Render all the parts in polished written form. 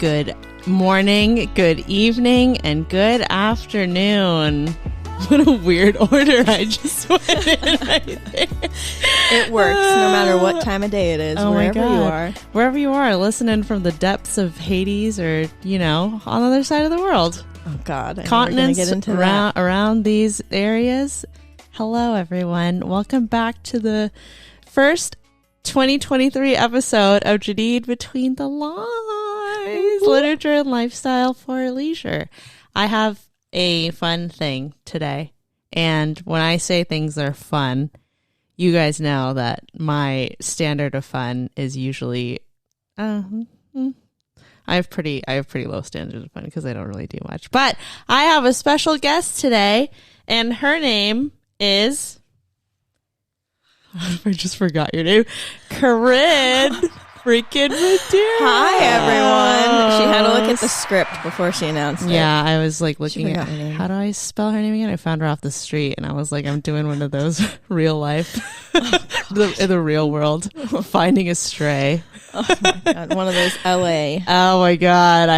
good morning, good evening, and good afternoon. What a weird order I just went in right there. It works no matter what time of day it is, wherever you are. Wherever you are, listening from the depths of Hades or, on the other side of the world. Oh, God. Continents get into around these areas. Hello, everyone. Welcome back to the first 2023 episode of Janine Between the Lines, literature and lifestyle for leisure. I have a fun thing today, and when I say things are fun, you guys know that my standard of fun is usually I have pretty low standards of fun because I don't really do much. But I have a special guest today, and her name is I just forgot your name. Corrine freaking Madeira. Hi, everyone. She had to look at the script before she announced it. Yeah, I was like looking at how do I spell her name again? I found her off the street, and I was like, I'm doing one of those real life, in the real world, finding a stray. Oh my God, one of those LA. Oh my God,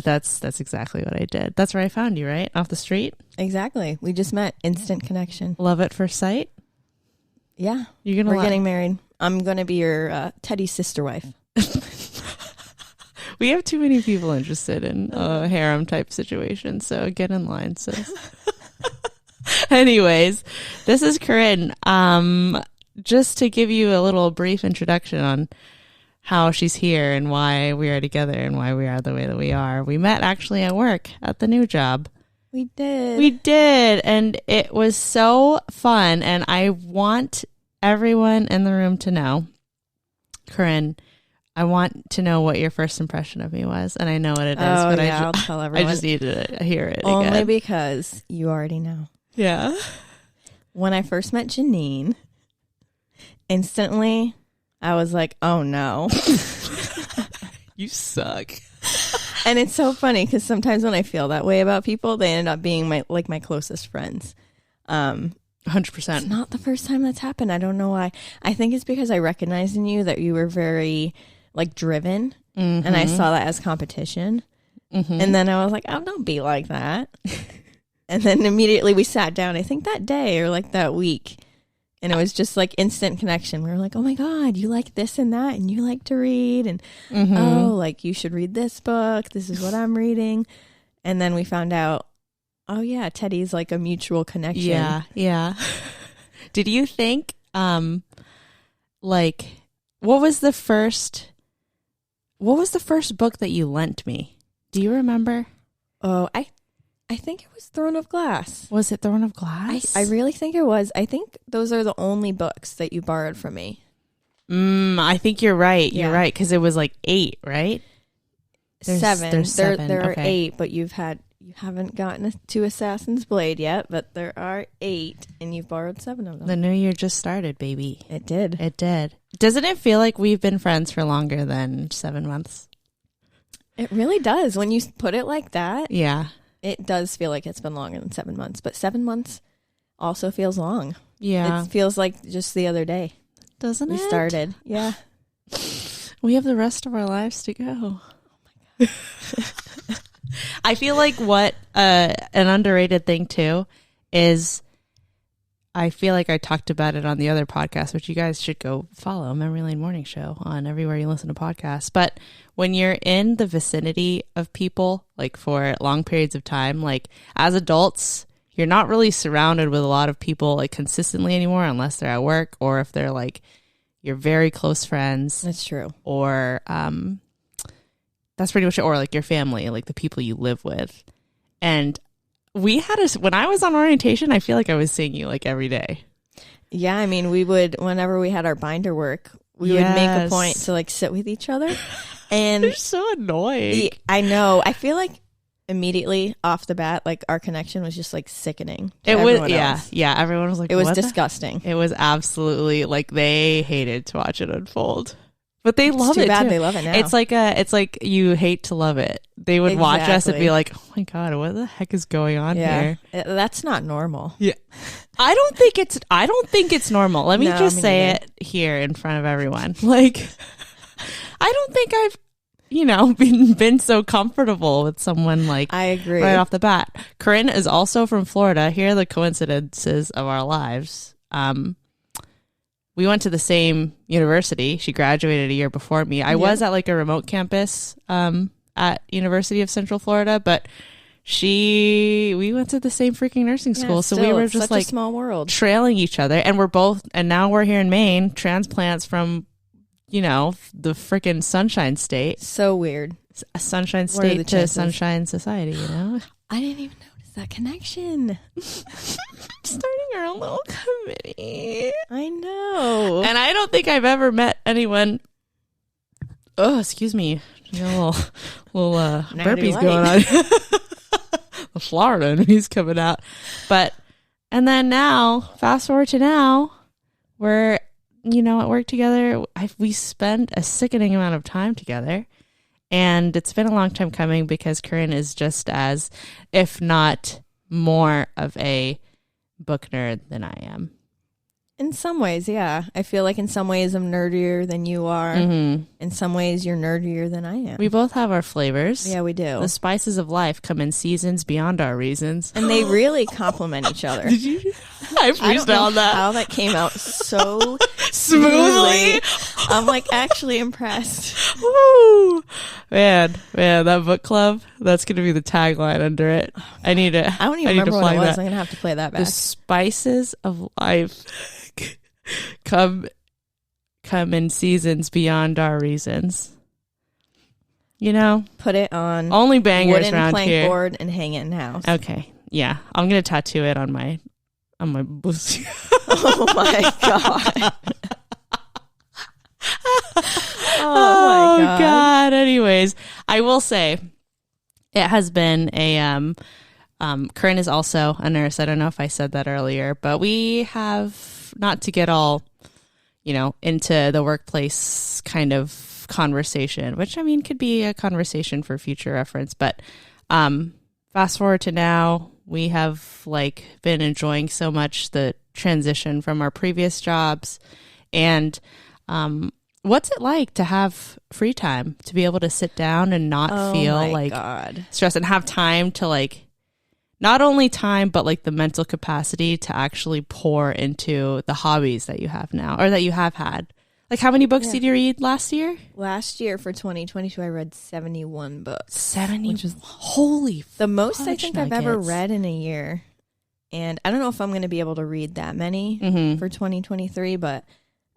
that's exactly what I did. That's where I found you, right? Off the street? Exactly. We just met. Instant connection. Love at first sight? Yeah. We're getting married. I'm going to be your Teddy's sister wife. We have too many people interested in a harem type situation, so get in line, sis. Anyways, this is Corrine. Just to give you a little brief introduction on how she's here and why we are together and why we are the way that we are. We met actually at work at the new job. We did. We did, and it was so fun, and I want everyone in the room to know, Corrine, I want to know what your first impression of me was, and I know what it is, but I'll tell everyone. I just need to hear it Only again. because you already know. Yeah. When I first met Janine, instantly, I was like, oh no. You suck. And it's so funny because sometimes when I feel that way about people, they end up being my closest friends. 100%. It's not the first time that's happened. I don't know why. I think it's because I recognized in you that you were very driven, and I saw that as competition. And then I was like, oh, don't be like that. And then immediately we sat down, I think that day or that week, and it was just instant connection. We were like, oh my God, you like this and that, and you like to read, and you should read this book. This is what I'm reading. And then we found out, oh yeah, Teddy's a mutual connection. Yeah. Did you think, what was the first book that you lent me? Do you remember? Oh, I think it was Throne of Glass. Was it Throne of Glass? I really think it was. I think those are the only books that you borrowed from me. I think you're right. You're right, because it was 8, right? Seven. There's 7. There are 8, but you haven't gotten to Assassin's Blade yet, but there are 8, and you've borrowed 7 of them. The new year just started, baby. It did. It did. Doesn't it feel like we've been friends for longer than 7 months? It really does. When you put it like that, yeah, it does feel like it's been longer than 7 months, but 7 months also feels long. Yeah. It feels like just the other day. Doesn't it? We started. Yeah. We have the rest of our lives to go. Oh my God. I feel like what an underrated thing too is, I feel like I talked about it on the other podcast, which you guys should go follow, Memory Lane Morning Show, on everywhere you listen to podcasts. But when you're in the vicinity of people, for long periods of time, as adults, you're not really surrounded with a lot of people consistently anymore, unless they're at work or if they're your very close friends. That's true. Or that's pretty much it. Or your family, the people you live with. And we had when I was on orientation, I feel like I was seeing you every day. Yeah, I mean, we would, whenever we had our binder work, we would make a point to sit with each other. And they're so annoying. I know. I feel like immediately off the bat, our connection was just sickening. It was, yeah. Everyone was it was disgusting. It was absolutely they hated to watch it unfold. But they love it. Too bad they love it now. It's like you hate to love it. They would watch us and be like, "Oh my God, what the heck is going on here?" That's not normal. Yeah, I don't think it's normal. Let me just say it here in front of everyone. I don't think been so comfortable with someone like I agree. right off the bat. Corrine is also from Florida. Here are the coincidences of our lives. We went to the same university. She graduated a year before me. I was at like a remote campus at University of Central Florida, but we went to the same freaking nursing school. So we were just such like a small world, trailing each other. And now we're here in Maine, transplants from, the freaking Sunshine State. So weird. A Sunshine State to Sunshine Society, I didn't even notice that connection. Starting our own little committee. I know. And I don't think I've ever met anyone. Oh, excuse me. A little burpees going on. The Florida and he's coming out. And then now, fast forward to now, we're, at work together. We spend a sickening amount of time together. And it's been a long time coming because Corrine is just as, if not more of a book nerd than I am. In some ways, yeah. I feel like in some ways I'm nerdier than you are. Mm-hmm. In some ways you're nerdier than I am. We both have our flavors. Yeah, we do. The spices of life come in seasons beyond our reasons. And they really complement each other. Did you? I freestyled that. How that came out so smoothly. I'm like actually impressed. Woo! Man, that book club, that's going to be the tagline under it. I don't even remember what it was. I'm going to have to play that back. The spices of life come in seasons beyond our reasons. Put it on only bangers wooden around plank here. board and hang it in the house. Okay, yeah, I'm gonna tattoo it on my pussy. Oh my god. Oh my god. Anyways, I will say it has been a Corrine is also a nurse. I don't know if I said that earlier, but we have, not to get all, into the workplace kind of conversation, which I mean could be a conversation for future reference. But fast forward to now, we have been enjoying so much the transition from our previous jobs. And what's it like to have free time, to be able to sit down and not feel stressed and have time to not only time, but the mental capacity to actually pour into the hobbies that you have now or that you have had. How many books did you read last year? Last year for 2022, I read 71 books. 70? Which is holy the most I think I've ever read in a year. And I don't know if I'm going to be able to read that many for 2023, but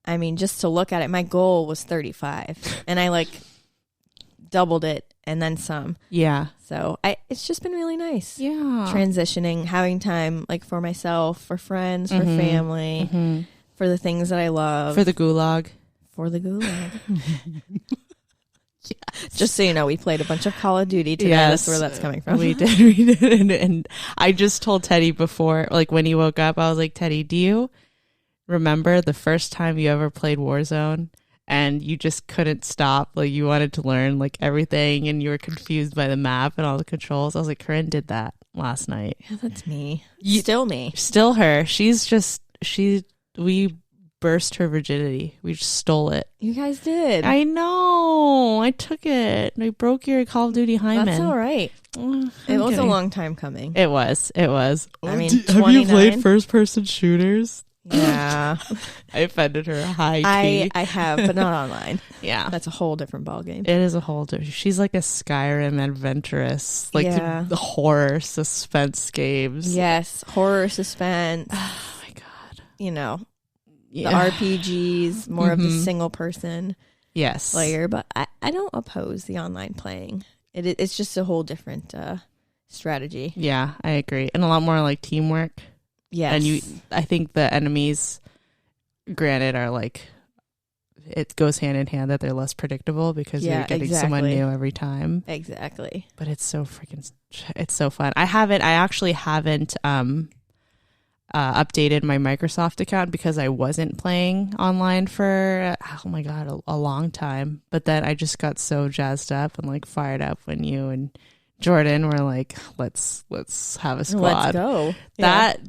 I mean, just to look at it, my goal was 35 and I doubled it and then some. Yeah. So it's just been really nice. Yeah. Transitioning, having time for myself, for friends, for family, for the things that I love. For the gulag. Yes. Just so you know, we played a bunch of Call of Duty today. Yes. That's where that's coming from. We did. And I just told Teddy before, when he woke up, I was like, Teddy, do you remember the first time you ever played Warzone? And you just couldn't stop. You wanted to learn everything and you were confused by the map and all the controls. I was like, Corrine did that last night. Yeah, that's me. Still me. Still her. We burst her virginity. We just stole it. You guys did. I know. I took it. I broke your Call of Duty hymen. That's all right. It was a long time coming. It was. I mean, have you played first person shooters? Yeah. I offended her high key. I have, but not online. Yeah. That's a whole different ballgame. It is a whole different. She's like a Skyrim adventurous. The horror suspense games. Yes. Horror suspense. Oh my God. The RPGs, more of the single person player. But I don't oppose the online playing. It's just a whole different strategy. Yeah, I agree. And a lot more teamwork. Yes. And I think the enemies, granted, are it goes hand in hand that they're less predictable because you're getting someone new every time. Exactly. But it's so fun. I actually haven't updated my Microsoft account because I wasn't playing online for, a long time. But then I just got so jazzed up and fired up when you and Jordan were like, let's have a squad. Let's go. That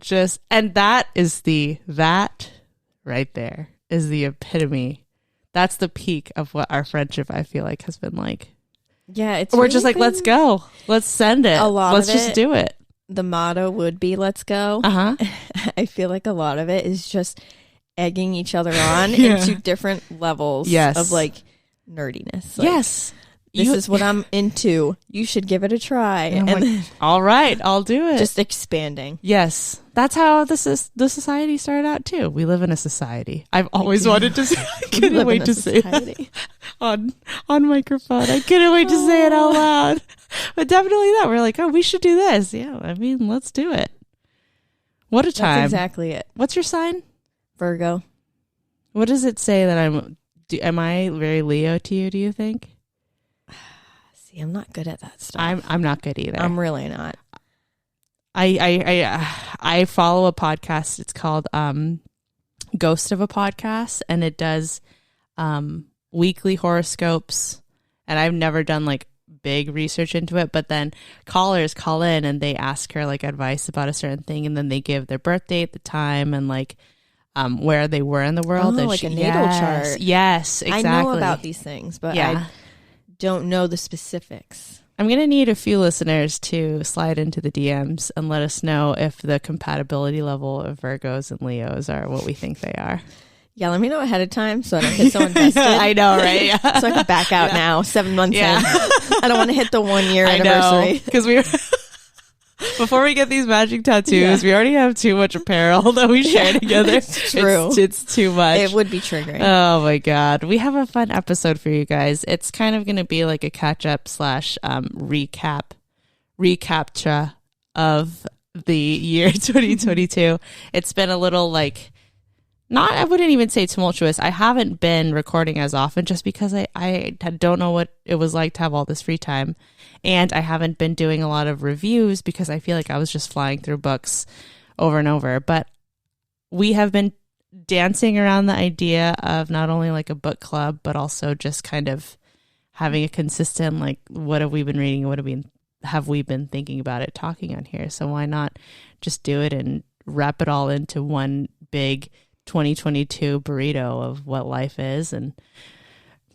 right there is the epitome. That's the peak of what our friendship, I feel has been like. Yeah, it's we're just like, let's go. Let's send it. Let's just do it. The motto would be, let's go. I feel like a lot of it is just egging each other on into different levels of like nerdiness. Like, yes. This is what I'm into. You should give it a try. And like, all right, I'll do it. Just expanding. Yes. That's how the society started out too. We live in a society. I've always wanted to say I couldn't wait to say that on microphone. I couldn't wait to say it out loud. But definitely that. We're like, oh, we should do this. Yeah, I mean, let's do it. What a time. That's exactly it. What's your sign? Virgo. What does it say that am I very Leo to you, do you think? See, I'm not good at that stuff. I'm not good either. I'm really not. I follow a podcast. It's called Ghost of a Podcast, and it does weekly horoscopes. And I've never done like big research into it, but then callers call in and they ask her like advice about a certain thing, and then they give their birth date, the time, and like where they were in the world. And like a natal chart. Yes, exactly. I know about these things, but I don't know the specifics. I'm going to need a few listeners to slide into the DMs and let us know if the compatibility level of Virgos and Leos are what we think they are. Yeah, let me know ahead of time so I don't get so invested. I know, right? Yeah. So I can back out now, 7 months in. I don't want to hit the 1 year anniversary. Because before we get these magic tattoos, we already have too much apparel that we share together. It's true. It's too much. It would be triggering. Oh my God. We have a fun episode for you guys. It's kind of going to be like a catch up / recapture of the year 2022. It's been a little like, I wouldn't even say tumultuous. I haven't been recording as often just because I don't know what it was like to have all this free time. And I haven't been doing a lot of reviews because I feel like I was just flying through books over and over. But we have been dancing around the idea of not only like a book club, but also just kind of having a consistent, like, what have we been reading? What have we been thinking about it, talking on here? So why not just do it and wrap it all into one big 2022 burrito of what life is, and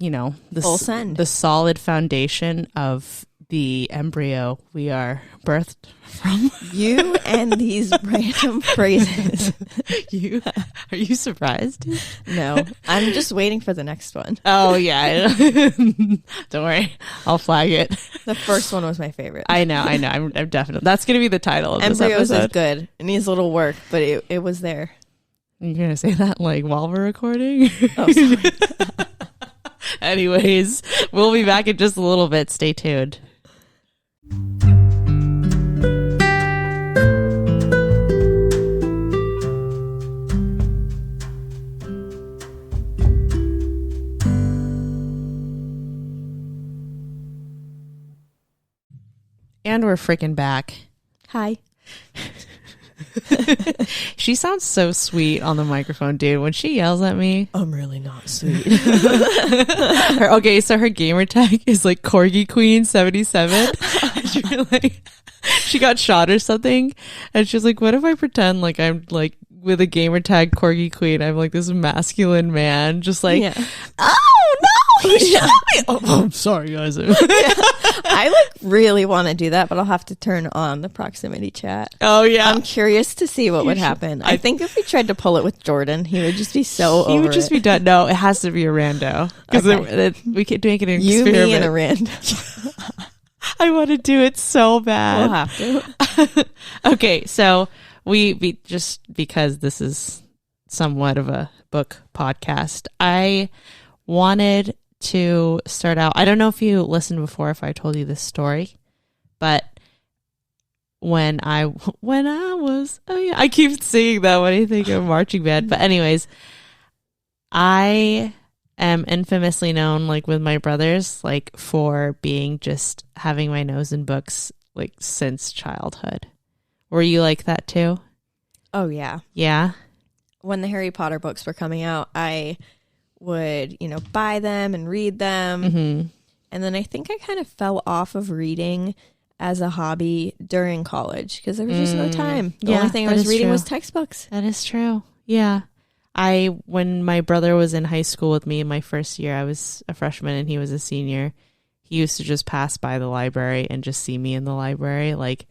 the solid foundation of the embryo we are birthed from. You and these random phrases. Are you surprised? No, I'm just waiting for the next one. Oh yeah. Don't worry, I'll flag it. The first one was my favorite. I know. I'm definitely, that's gonna be the title of Embryos this episode. is good. It needs a little work, but it was there. You're gonna say that like while we're recording? Oh, sorry. Anyways, we'll be back in just a little bit. Stay tuned. And we're freaking back. Hi. She sounds so sweet on the microphone, dude. When she yells at me, I'm really not sweet. So her gamer tag is like Corgi Queen 77. She got shot or something, and she's like, "What if I pretend like I'm like with a gamer tag Corgi Queen? I'm like this masculine man, just like, oh no, he shot me. Oh, I'm sorry, guys." I like really want to do that, but I'll have to turn on the proximity chat. Oh yeah, I'm curious to see what would happen. I think if we tried to pull it with Jordan, he would just be so over. He would just be done. No, it has to be a rando because we can make it an experiment. You, me, and a rando. I want to do it so bad. We'll have to. Okay, so we just, because this is somewhat of a book podcast, I wanted to start out. I don't know if you listened before, if I told you this story, but when I was, I keep saying that when I think of marching band, but anyways, I am infamously known, like with my brothers, like for being just having my nose in books like since childhood. Were you like that too? Oh yeah. Yeah. When the Harry Potter books were coming out, I would, buy them and read them. Mm-hmm. And then I think I kind of fell off of reading as a hobby during college because there was just no time. The only thing I was reading was textbooks. That is true. Yeah. When my brother was in high school with me in my first year, I was a freshman and he was a senior. he used to just pass by the library and just see me in the library. Like,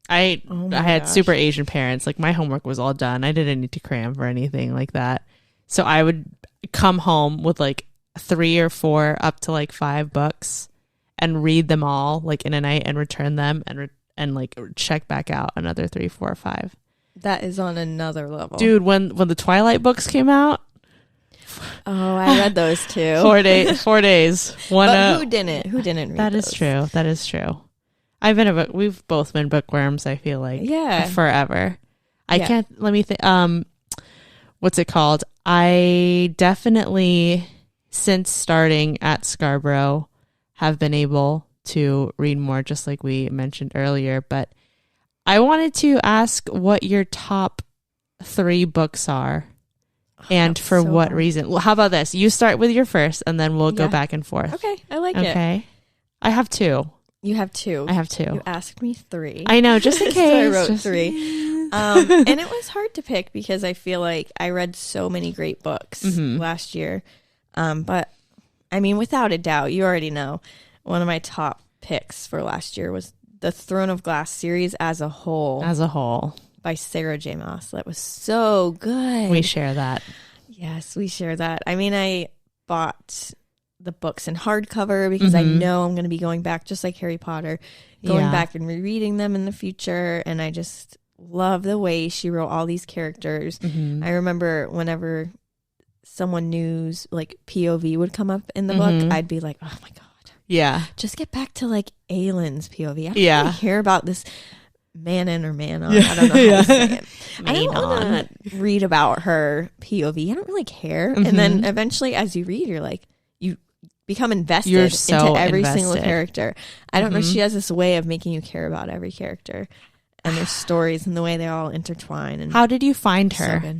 I had super Asian parents. Like, my homework was all done. I didn't need to cram for anything like that. So I would come home with like 3 or 4 up to like 5 books and read them all like in a night and return them and like check back out another 3, 4, or 5. That is on another level. Dude, when the Twilight books came out. Oh, I read those too. 4 days. 4 days. But who didn't? Who didn't read those? That is true. We've both been bookworms, I feel like. Yeah. Forever. I can't, let me think. What's it called? I definitely, since starting at Scarborough, have been able to read more, just like we mentioned earlier. But I wanted to ask what your top 3 books are and for what reason. Well, how about this? You start with your first and then we'll go back and forth. Okay, I like it. Okay. I have 2. You have 2. I have 2. You asked me 3. I know, just in case. So I wrote 3. And it was hard to pick because I feel like I read so many great books last year. But I mean, without a doubt, you already know, one of my top picks for last year was the Throne of Glass series as a whole. By Sarah J. Maas. That was so good. We share that. Yes, we share that. I mean, I bought the books in hardcover because I know I'm going to be going back, just like Harry Potter, going back and rereading them in the future. And I just love the way she wrote all these characters. I remember whenever someone new's like POV would come up in the book, I'd be like, oh my God. Yeah. Just get back to like Aylin's POV. I don't really hear about this Manon or Manon. I don't know how to say it. I don't want to read about her POV. I don't really care. And then eventually as you read, you're like, you become invested into every single character. I don't know. She has this way of making you care about every character and their stories and the way they all intertwine. And how did you find her? So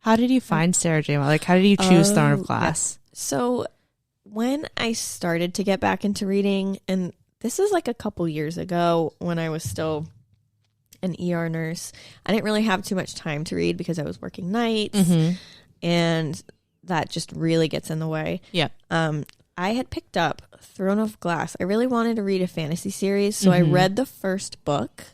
how did you find Sarah J. Maas? Like, how did you choose Throne of Glass? Yeah. So when I started to get back into reading, and this is like a couple years ago when I was still an ER nurse, I didn't really have too much time to read because I was working nights and that just really gets in the way. Yeah. I had picked up Throne of Glass. I really wanted to read a fantasy series, so I read the first book.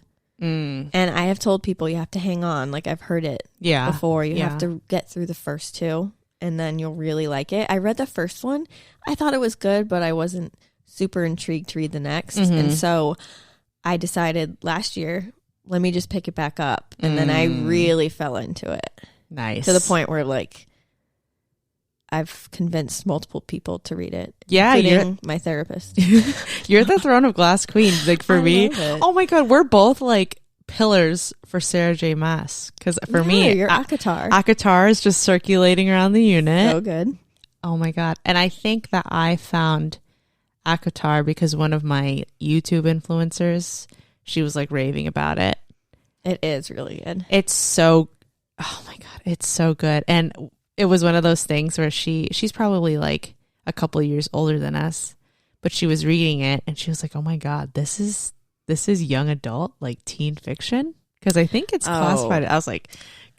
And I have told people you have to hang on. Like, I've heard it before. You have to get through the first 2 and then you'll really like it. I read the first one. I thought it was good, but I wasn't super intrigued to read the next. And so I decided last year, let me just pick it back up. And then I really fell into it. Nice. To the point where, like, I've convinced multiple people to read it. Yeah, including my therapist. You're the Throne of Glass queen. Like, for me, oh my God, we're both like pillars for Sarah J. Maas. Because for me, you're Akatar. Akatar is just circulating around the unit. So good. Oh my God. And I think that I found Akatar because one of my YouTube influencers, she was like raving about it. It is really good. It's so, oh my God, it's so good. And it was one of those things where she's probably like a couple of years older than us, but she was reading it and she was like, oh my God, this is young adult, like teen fiction. Because I think it's classified. I was like,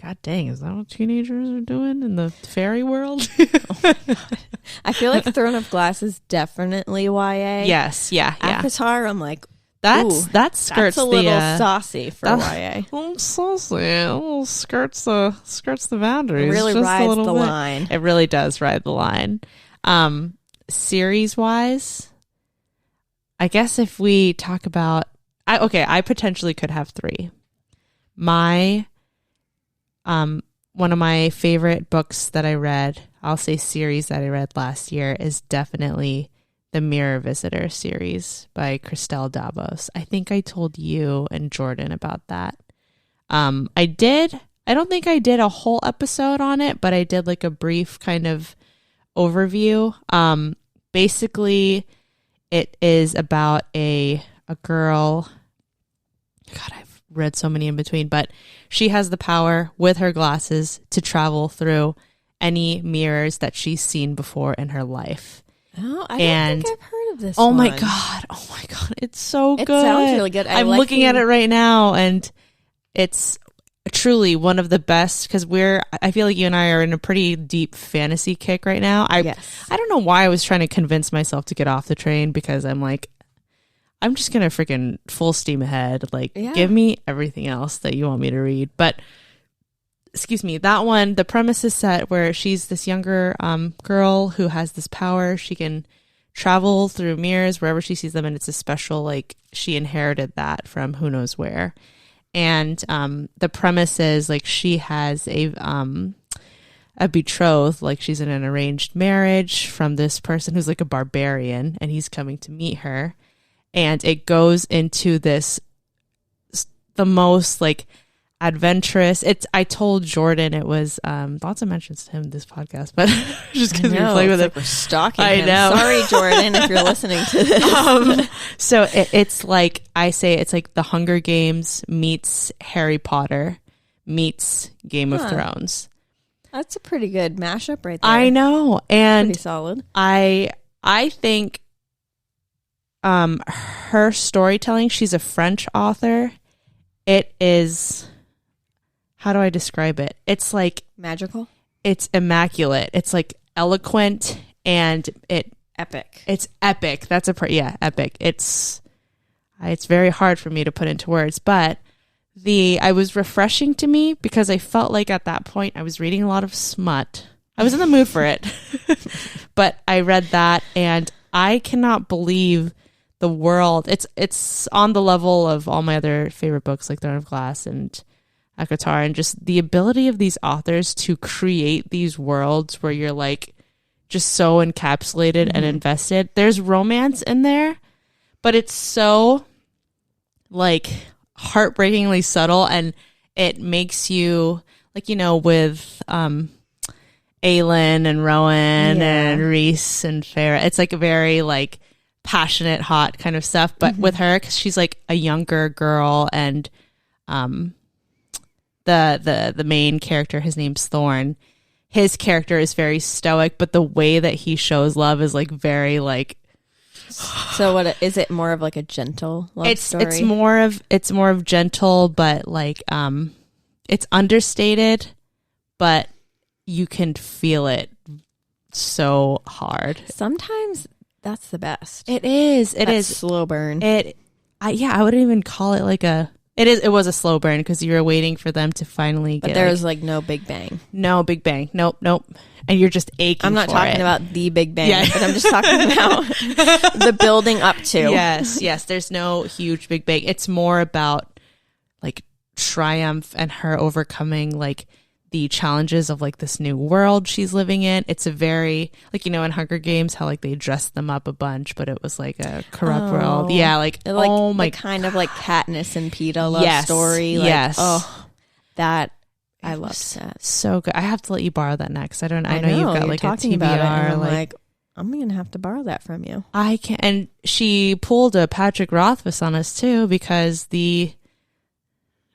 God dang, is that what teenagers are doing in the fairy world? Oh my God. I feel like Throne of Glass is definitely YA. Yes, yeah. Akatar, I'm like, that skirts a little saucy for YA. Saucy. A little skirts the boundaries. It really just rides the bit. line. It really does ride the line. Series wise, I guess if we talk about, I potentially could have 3. My one of my favorite books that I read, I'll say series that I read last year, is definitely the Mirror Visitor series by Christelle Davos. I think I told you and Jordan about that. I don't think I did a whole episode on it, but I did like a brief kind of overview. Basically it is about a girl. God, I've read so many in between, but she has the power with her glasses to travel through any mirrors that she's seen before in her life. Oh, I don't think I've heard of this one. Oh my God. It's so good. It sounds really good. I'm looking at it right now and it's truly one of the best, because I feel like you and I are in a pretty deep fantasy kick right now. I don't know why I was trying to convince myself to get off the train, because I'm like, I'm just going to freaking full steam ahead. Like, give me everything else that you want me to read. But, excuse me, that one, the premise is set where she's this younger girl who has this power. She can travel through mirrors wherever she sees them, and it's a special, like, she inherited that from who knows where. And the premise is, like, she has a betrothed, like, she's in an arranged marriage from this person who's like a barbarian, and he's coming to meet her. And it goes into this, the most, like, adventurous. I told Jordan it was lots of mentions to him in this podcast, but just because we were playing with it, we're stalking I him. know. Sorry, Jordan, if you're listening to this. So it's like, I say it's like the Hunger Games meets Harry Potter meets Game of Thrones. That's a pretty good mashup right there. I know, and pretty solid. I think her storytelling, she's a French author. It is, how do I describe it? It's like magical. It's immaculate. It's like eloquent, and epic. It's epic. That's epic. It's very hard for me to put into words, but I was refreshing to me, because I felt like at that point I was reading a lot of smut. I was in the mood for it, but I read that, and I cannot believe the world. It's on the level of all my other favorite books, like Throne of Glass and Akatar, and just the ability of these authors to create these worlds where you're like just so encapsulated and invested. There's romance in there, but it's so like heartbreakingly subtle, and it makes you, like, you know, with Aelin and Rowan and Rhys and Farah, it's like a very like passionate, hot kind of stuff. But with her, because she's like a younger girl, and the main character, his name's Thorn, his character is very stoic, but the way that he shows love is like very like. So what is it, more of like a gentle love story? It's more of gentle, but like it's understated, but you can feel it so hard. Sometimes that's the best. It is. It is slow burn. I wouldn't even call it like a. It was a slow burn, because you were waiting for them to finally get. But there was like no big bang. No big bang. Nope. And you're just aching. I'm not talking it. about the big bang, but I'm just talking about the building up to. Yes. There's no huge big bang. It's more about like triumph and her overcoming like the challenges of like this new world she's living in. It's a very, like, you know, in Hunger Games, how like they dressed them up a bunch, but it was like a corrupt world. Yeah, like oh my, kind of like Katniss and Peeta love story. Like, yes. Oh, that I love that. So good. I have to let you borrow that next. I know you've got like a talking TBR. About it, and I'm like, I'm gonna have to borrow that from you. I can. And she pulled a Patrick Rothfuss on us too, because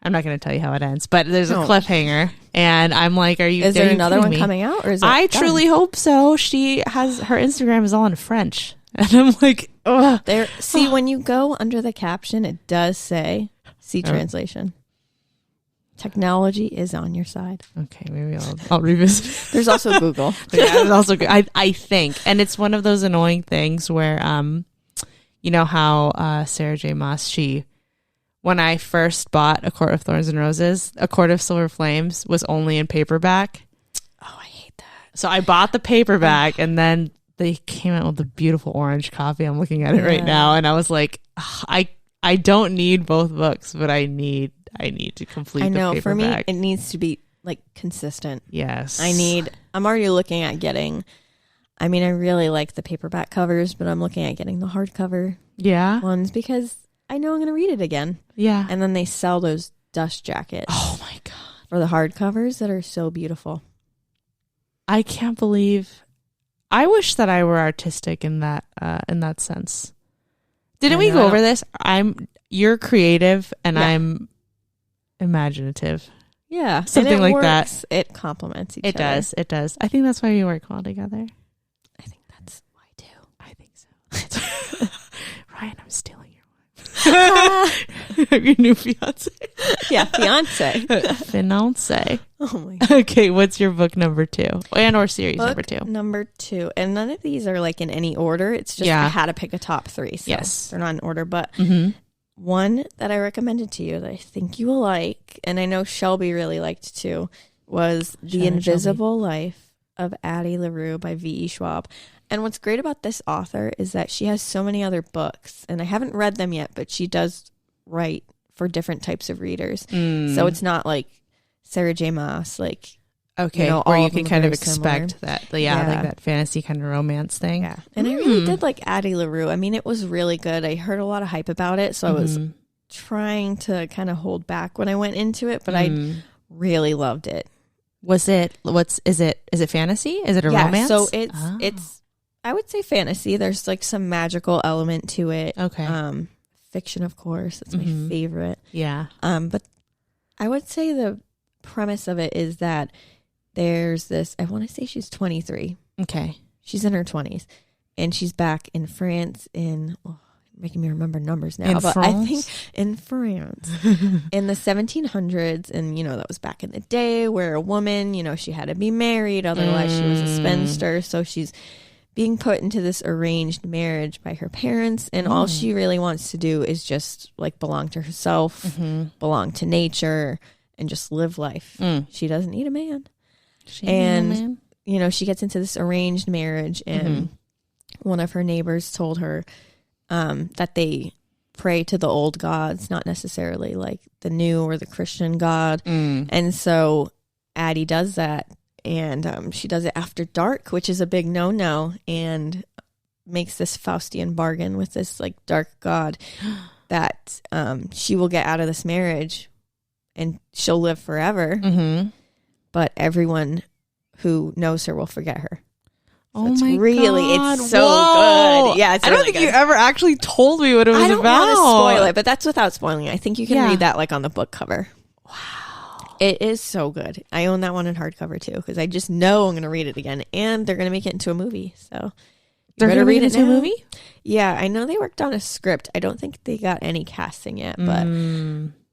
I'm not going to tell you how it ends, but there's a cliffhanger, and I'm like, is there another one coming out, or is it I done? truly hope so. She has, her Instagram is all in French, and I'm like, ugh. See, when you go under the caption, it does say "see translation." Technology is on your side. Okay, maybe I'll revisit. There's also Google. Yeah, there's also good. I think, and it's one of those annoying things where, you know how Sarah J. Maas, when I first bought A Court of Thorns and Roses, A Court of Silver Flames was only in paperback. Oh, I hate that. So I bought the paperback, and then they came out with a beautiful orange copy. I'm looking at it right now, and I was like, I don't need both books, but I need to complete the paperback. For me, it needs to be like consistent. Yes. I'm already looking at getting, I really like the paperback covers, but I'm looking at getting the hardcover ones, because I know I'm going to read it again. Yeah. And then they sell those dust jackets. Oh my God. For the hardcovers that are so beautiful. I can't believe, I wish that I were artistic in that sense. Didn't we go over this? You're creative and I'm imaginative. Yeah. Something like that. It complements each other. It does. I think that's why we work well together. I think that's why too. I think so. Ryan, I'm stealing your one. Your new fiance. Yeah, fiance. Fiance. Oh my God. Okay, what's your book number 2? And or series Book number 2? Number 2. And none of these are like in any order. It's just I had to pick a top 3. So yes. they're not in order. But one that I recommended to you that I think you will like, and I know Shelby really liked too, was The Invisible Life of Addie LaRue by V.E. Schwab. And what's great about this author is that she has so many other books, and I haven't read them yet, but she does write for different types of readers. So it's not like Sarah J. Maas, like, okay, or you can kind of expect that, like that fantasy kind of romance thing. Yeah, and I really did like Addie LaRue. I mean, it was really good. I heard a lot of hype about it, so I was trying to kind of hold back when I went into it, but I really loved it. Is it fantasy? Is it a romance? So it's I would say fantasy. There's like some magical element to it. Okay. Fiction, of course. That's my favorite. Yeah. But I would say the premise of it is that there's this, I want to say she's 23. Okay. She's in her 20s. And she's back in France making me remember numbers now. I think in France in the 1700s. And, that was back in the day where a woman, she had to be married. Otherwise she was a spinster. So she's being put into this arranged marriage by her parents, and all she really wants to do is just like belong to herself, belong to nature, and just live life. She doesn't need a man. She gets into this arranged marriage, and one of her neighbors told her that they pray to the old gods, not necessarily like the new or the Christian God. And so Addie does that. And she does it after dark, which is a big no-no, and makes this Faustian bargain with this like dark god that she will get out of this marriage and she'll live forever. But everyone who knows her will forget her. So it's so good. Yeah, it's I don't really think good. you ever actually told me what it was about. I don't want to spoil it, but that's without spoiling it. I think you can read that like on the book cover. Wow. It is so good. I own that one in hardcover too, because I just know I'm going to read it again, and they're going to make it into a movie. So they're going to read it into a movie? Yeah, I know they worked on a script. I don't think they got any casting yet, but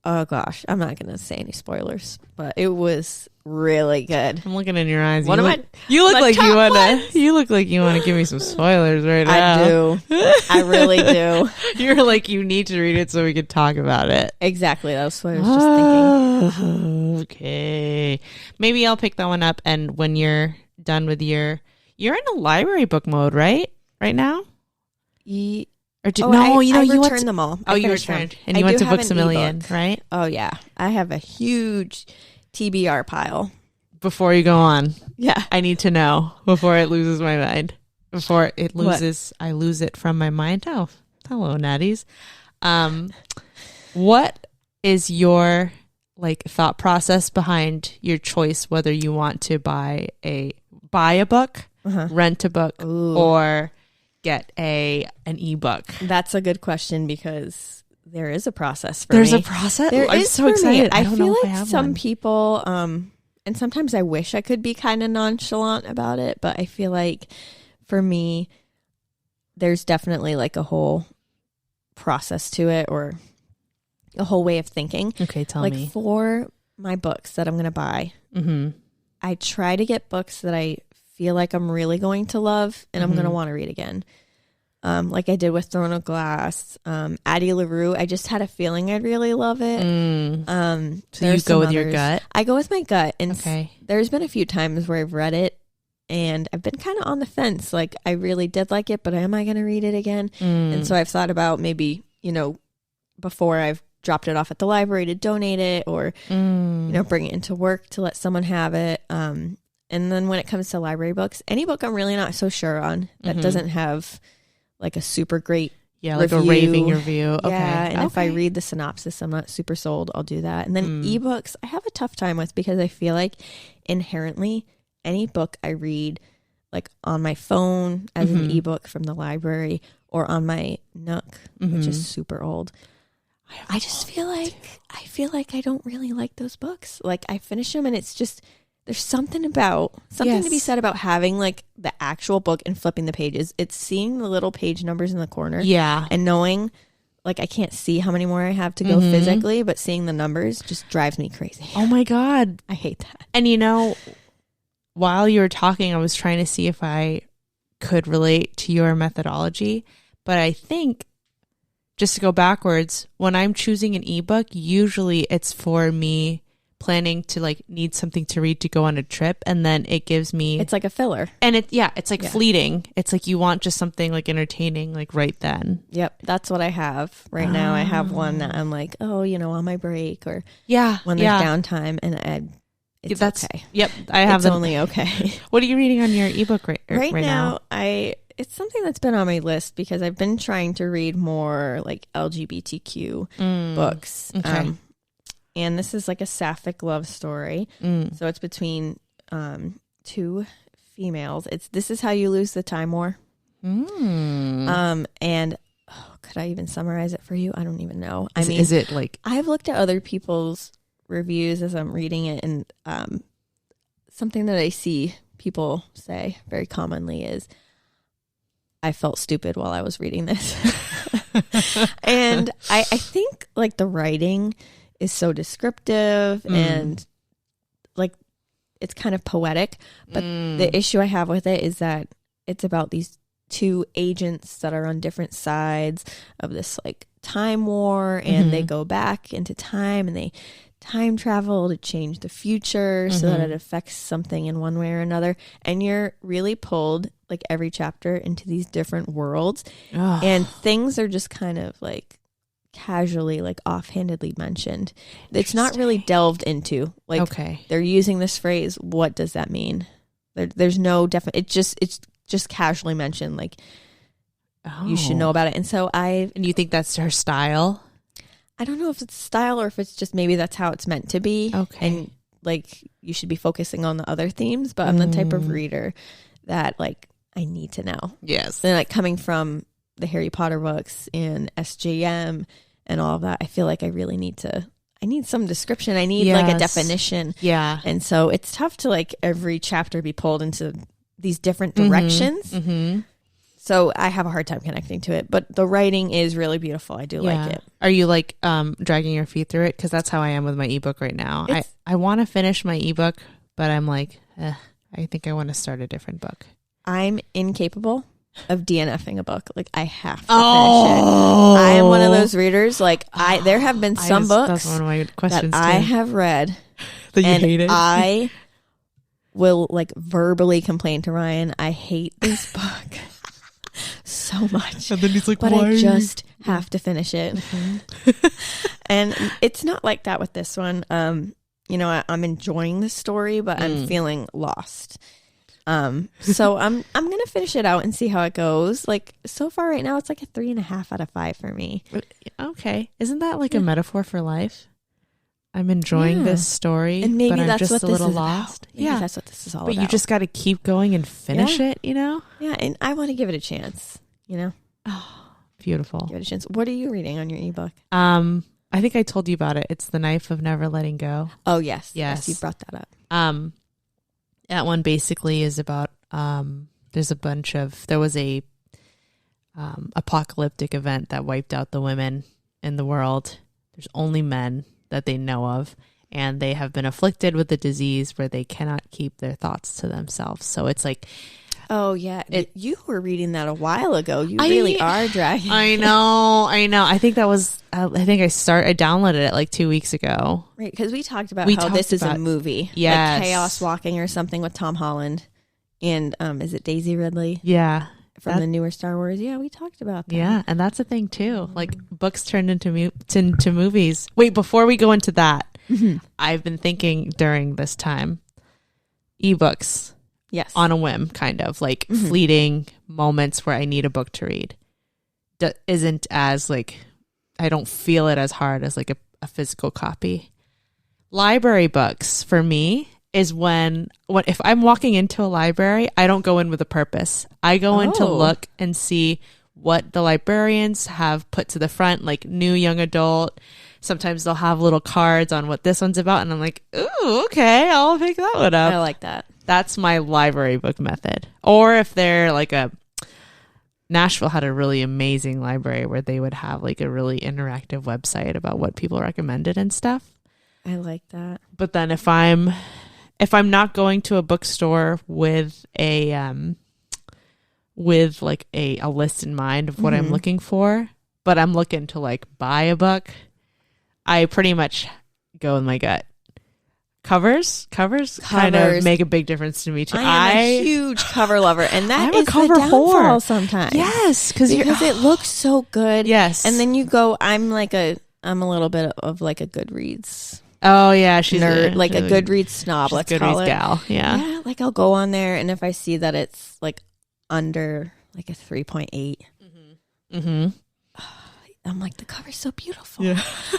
oh gosh, I'm not going to say any spoilers, but it was really good. I'm looking in your eyes. You look like you want to give me some spoilers right now. I do. I really do. You're like, you need to read it so we can talk about it. Exactly. That's what I was just thinking. Okay. Maybe I'll pick that one up, and when you're done with you're in a library book mode, right? Right now? I you returned them all. You returned. And you went to Books A Million, right? Oh, yeah. I have a huge TBR pile. Before you go on. Yeah. I need to know before it loses my mind. Before it loses, I lose it from my mind. Oh, hello, Natties. What is your thought process behind your choice whether you want to buy a book, rent a book, or get an ebook? That's a good question, because there is a process for There's me. a process? I'm so excited. I feel like some people, and sometimes I wish I could be kind of nonchalant about it, but I feel like for me, there's definitely like a whole process to it, or a whole way of thinking. Okay, tell me. Like for my books that I'm going to buy, I try to get books that I feel like I'm really going to love and I'm going to want to read again. Like I did with Throne of Glass, Addie LaRue. I just had a feeling I'd really love it. So you go with your gut? I go with my gut. And there's been a few times where I've read it and I've been kind of on the fence. Like I really did like it, but am I going to read it again? And so I've thought about maybe, before I've dropped it off at the library to donate it, or, bring it into work to let someone have it. And then when it comes to library books, any book I'm really not so sure on that doesn't have like a super great like a raving review. Okay. Yeah, and if I read the synopsis, I'm not super sold, I'll do that. And then ebooks, I have a tough time with, because I feel like inherently any book I read like on my phone as an ebook from the library, or on my Nook, which is super old, I just feel like I don't really like those books. Like I finish them and it's just, there's something to be said about having like the actual book and flipping the pages. It's seeing the little page numbers in the corner. Yeah. And knowing like I can't see how many more I have to go physically, but seeing the numbers just drives me crazy. Oh my God. I hate that. And while you were talking, I was trying to see if I could relate to your methodology, but I think just to go backwards, when I'm choosing an ebook, usually it's for me planning to like need something to read to go on a trip, and then it gives me, it's like a filler, and it's like fleeting. It's like you want just something like entertaining like right then. Yep, that's what I have right now. I have one that I'm like, on my break or when there's downtime, and it's okay. Yep, I have them. Only okay. What are you reading on your ebook right now? It's something that's been on my list because I've been trying to read more like LGBTQ books. Okay. And this is like a sapphic love story. So it's between two females. This is How You Lose the Time War. And could I even summarize it for you? I don't even know. Is it like, I've looked at other people's reviews as I'm reading it, and something that I see people say very commonly is, I felt stupid while I was reading this. And I think like the writing is so descriptive and like it's kind of poetic, but the issue I have with it is that it's about these two agents that are on different sides of this like time war, and they go back into time and they time travel to change the future so that it affects something in one way or another, and you're really pulled like every chapter into these different worlds. And things are just kind of like casually, like offhandedly mentioned. It's not really delved into. Like, they're using this phrase. What does that mean? There's no definite. It's just casually mentioned. Like, you should know about it. And so and you think that's her style? I don't know if it's style or if it's just maybe that's how it's meant to be. Okay. And like you should be focusing on the other themes, but I'm the type of reader that like I need to know. Yes. And like coming from the Harry Potter books and SJM and all of that, I feel like I really need some description. I need like a definition. Yeah. And so it's tough to like every chapter be pulled into these different directions. So I have a hard time connecting to it, but the writing is really beautiful. I do like it. Are you like dragging your feet through it? Because that's how I am with my ebook right now. I want to finish my ebook, but I'm like, I think I want to start a different book. I'm incapable of DNFing a book. Like I have to finish it. I am one of those readers. Like there have been some books that's one of my questions that I have read that you hated. I will like verbally complain to Ryan, I hate this book so much. And then he's like, but why? I just have to finish it. And it's not like that with this one. I'm enjoying the story, but I'm feeling lost. So I'm gonna finish it out and see how it goes. Like so far right now, it's like a 3.5 out of 5 for me. Okay, isn't that like a metaphor for life? I'm enjoying this story, and maybe but I'm that's just what a this little is lost. About. Maybe that's what this is all about. But you just got to keep going and finish it. Yeah, and I want to give it a chance. Oh, beautiful. Give it a chance. What are you reading on your ebook? I think I told you about it. It's The Knife of Never Letting Go. Oh yes, you brought that up. That one basically is about there was a apocalyptic event that wiped out the women in the world. There's only men that they know of, and they have been afflicted with the disease where they cannot keep their thoughts to themselves. So it's like, oh yeah, you were reading that a while ago. You really are dragging. I know. I think that was. I downloaded it like 2 weeks ago. Right, because we talked about how this is a movie. Yes. Like Chaos Walking or something with Tom Holland, and is it Daisy Ridley? Yeah. From the newer Star Wars. Yeah, we talked about that. Yeah, and that's a thing too. Like books turned into movies. Wait, before we go into that, I've been thinking during this time, ebooks. Yes. On a whim, kind of like fleeting moments where I need a book to read. Isn't as like, I don't feel it as hard as like a physical copy. Library books for me is when if I'm walking into a library, I don't go in with a purpose. I go in to look and see what the librarians have put to the front, like new young adult. Sometimes they'll have little cards on what this one's about, and I'm like, ooh, okay, I'll pick that one up. I like that. That's my library book method. Or if they're like a Nashville had a really amazing library where they would have like a really interactive website about what people recommended and stuff. I like that. But then if I'm not going to a bookstore with a like a list in mind of what I'm looking for, but I'm looking to like buy a book, I pretty much go with my gut. Covers kind of make a big difference to me too. I am a huge cover lover, and that is a cover the downfall whore sometimes. Yes, because it looks so good. Yes, and then you go. I'm a little bit of like a Goodreads. Oh yeah, she's nerd, like a Goodreads snob. Let's call it. Gal. Yeah, like I'll go on there, and if I see that it's like under like a 3.8, I'm like, the cover's so beautiful,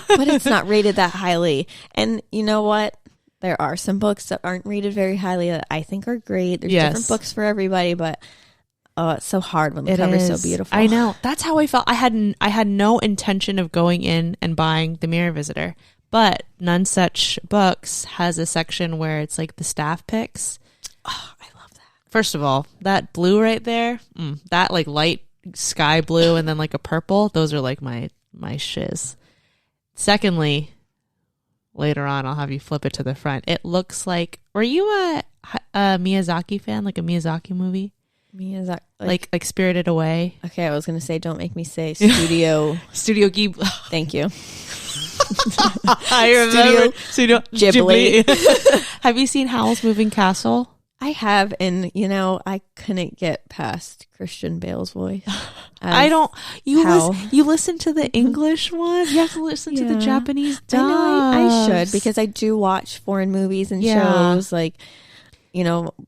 but it's not rated that highly. And you know what? There are some books that aren't rated very highly that I think are great. There's different books for everybody, but it's so hard when the cover's so beautiful. I know. That's how I felt. I had no intention of going in and buying The Mirror Visitor, but None Such Books has a section where it's like the staff picks. Oh, I love that. First of all, that blue right there, that like light sky blue and then like a purple, those are like my shiz. Secondly, later on, I'll have you flip it to the front. It looks like, were you a Miyazaki fan, like a Miyazaki movie? Miyazaki, like Spirited Away. Okay, I was gonna say, don't make me say Studio Ghibli. Thank you. I remember Studio Ghibli. Have you seen Howl's Moving Castle? I have, and I couldn't get past Christian Bale's voice. I don't. You listen to the English one. You have to listen to the Japanese dub. I should, because I do watch foreign movies and shows. Like,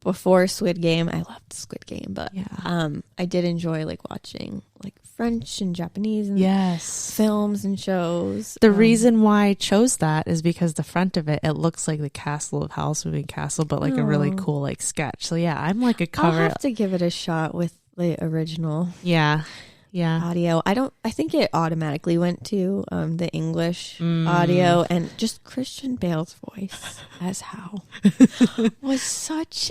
before Squid Game, I loved Squid Game, but I did enjoy like watching like French and Japanese and films and shows. The reason why I chose that is because the front of it looks like the castle of Howl's Moving Castle, but like a really cool like sketch. So yeah, I'm like a cover. I'll have to give it a shot with the original. Yeah. Audio. I think it automatically went to the English audio, and just Christian Bale's voice as Hal was such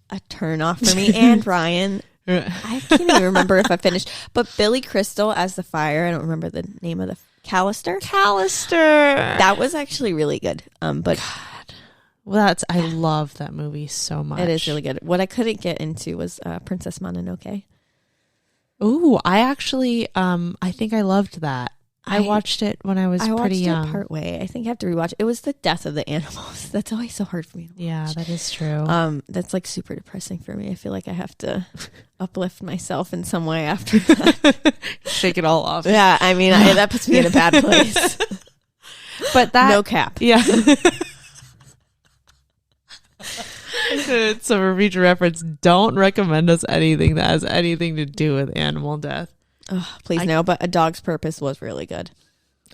a turn off for me. And Ryan, I can't even remember if I finished, but Billy Crystal as the fire. I don't remember the name of the Callister. That was actually really good. But God. Well, I love that movie so much. It is really good. What I couldn't get into was Princess Mononoke. Ooh, I actually, I think I loved that. I watched it when I was pretty young. I watched it part way. I think I have to rewatch it. It was the death of the animals. That's always so hard for me to watch. Yeah, that is true. That's like super depressing for me. I feel like I have to uplift myself in some way after that. Shake it all off. Yeah, I mean, that puts me in a bad place. But that... No cap. Yeah. So for future reference, don't recommend us anything that has anything to do with animal death. Oh, please no, but A Dog's Purpose was really good.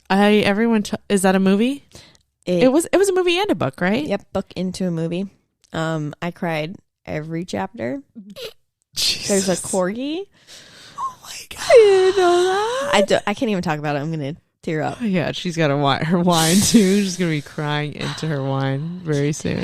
Is that a movie? It was a movie and a book, right? Yep, book into a movie. I cried every chapter. Jesus. There's a corgi. Oh my God. I didn't know that. I can't even talk about it. I'm going to tear up. Yeah, she's got her wine too. She's going to be crying into her wine very soon.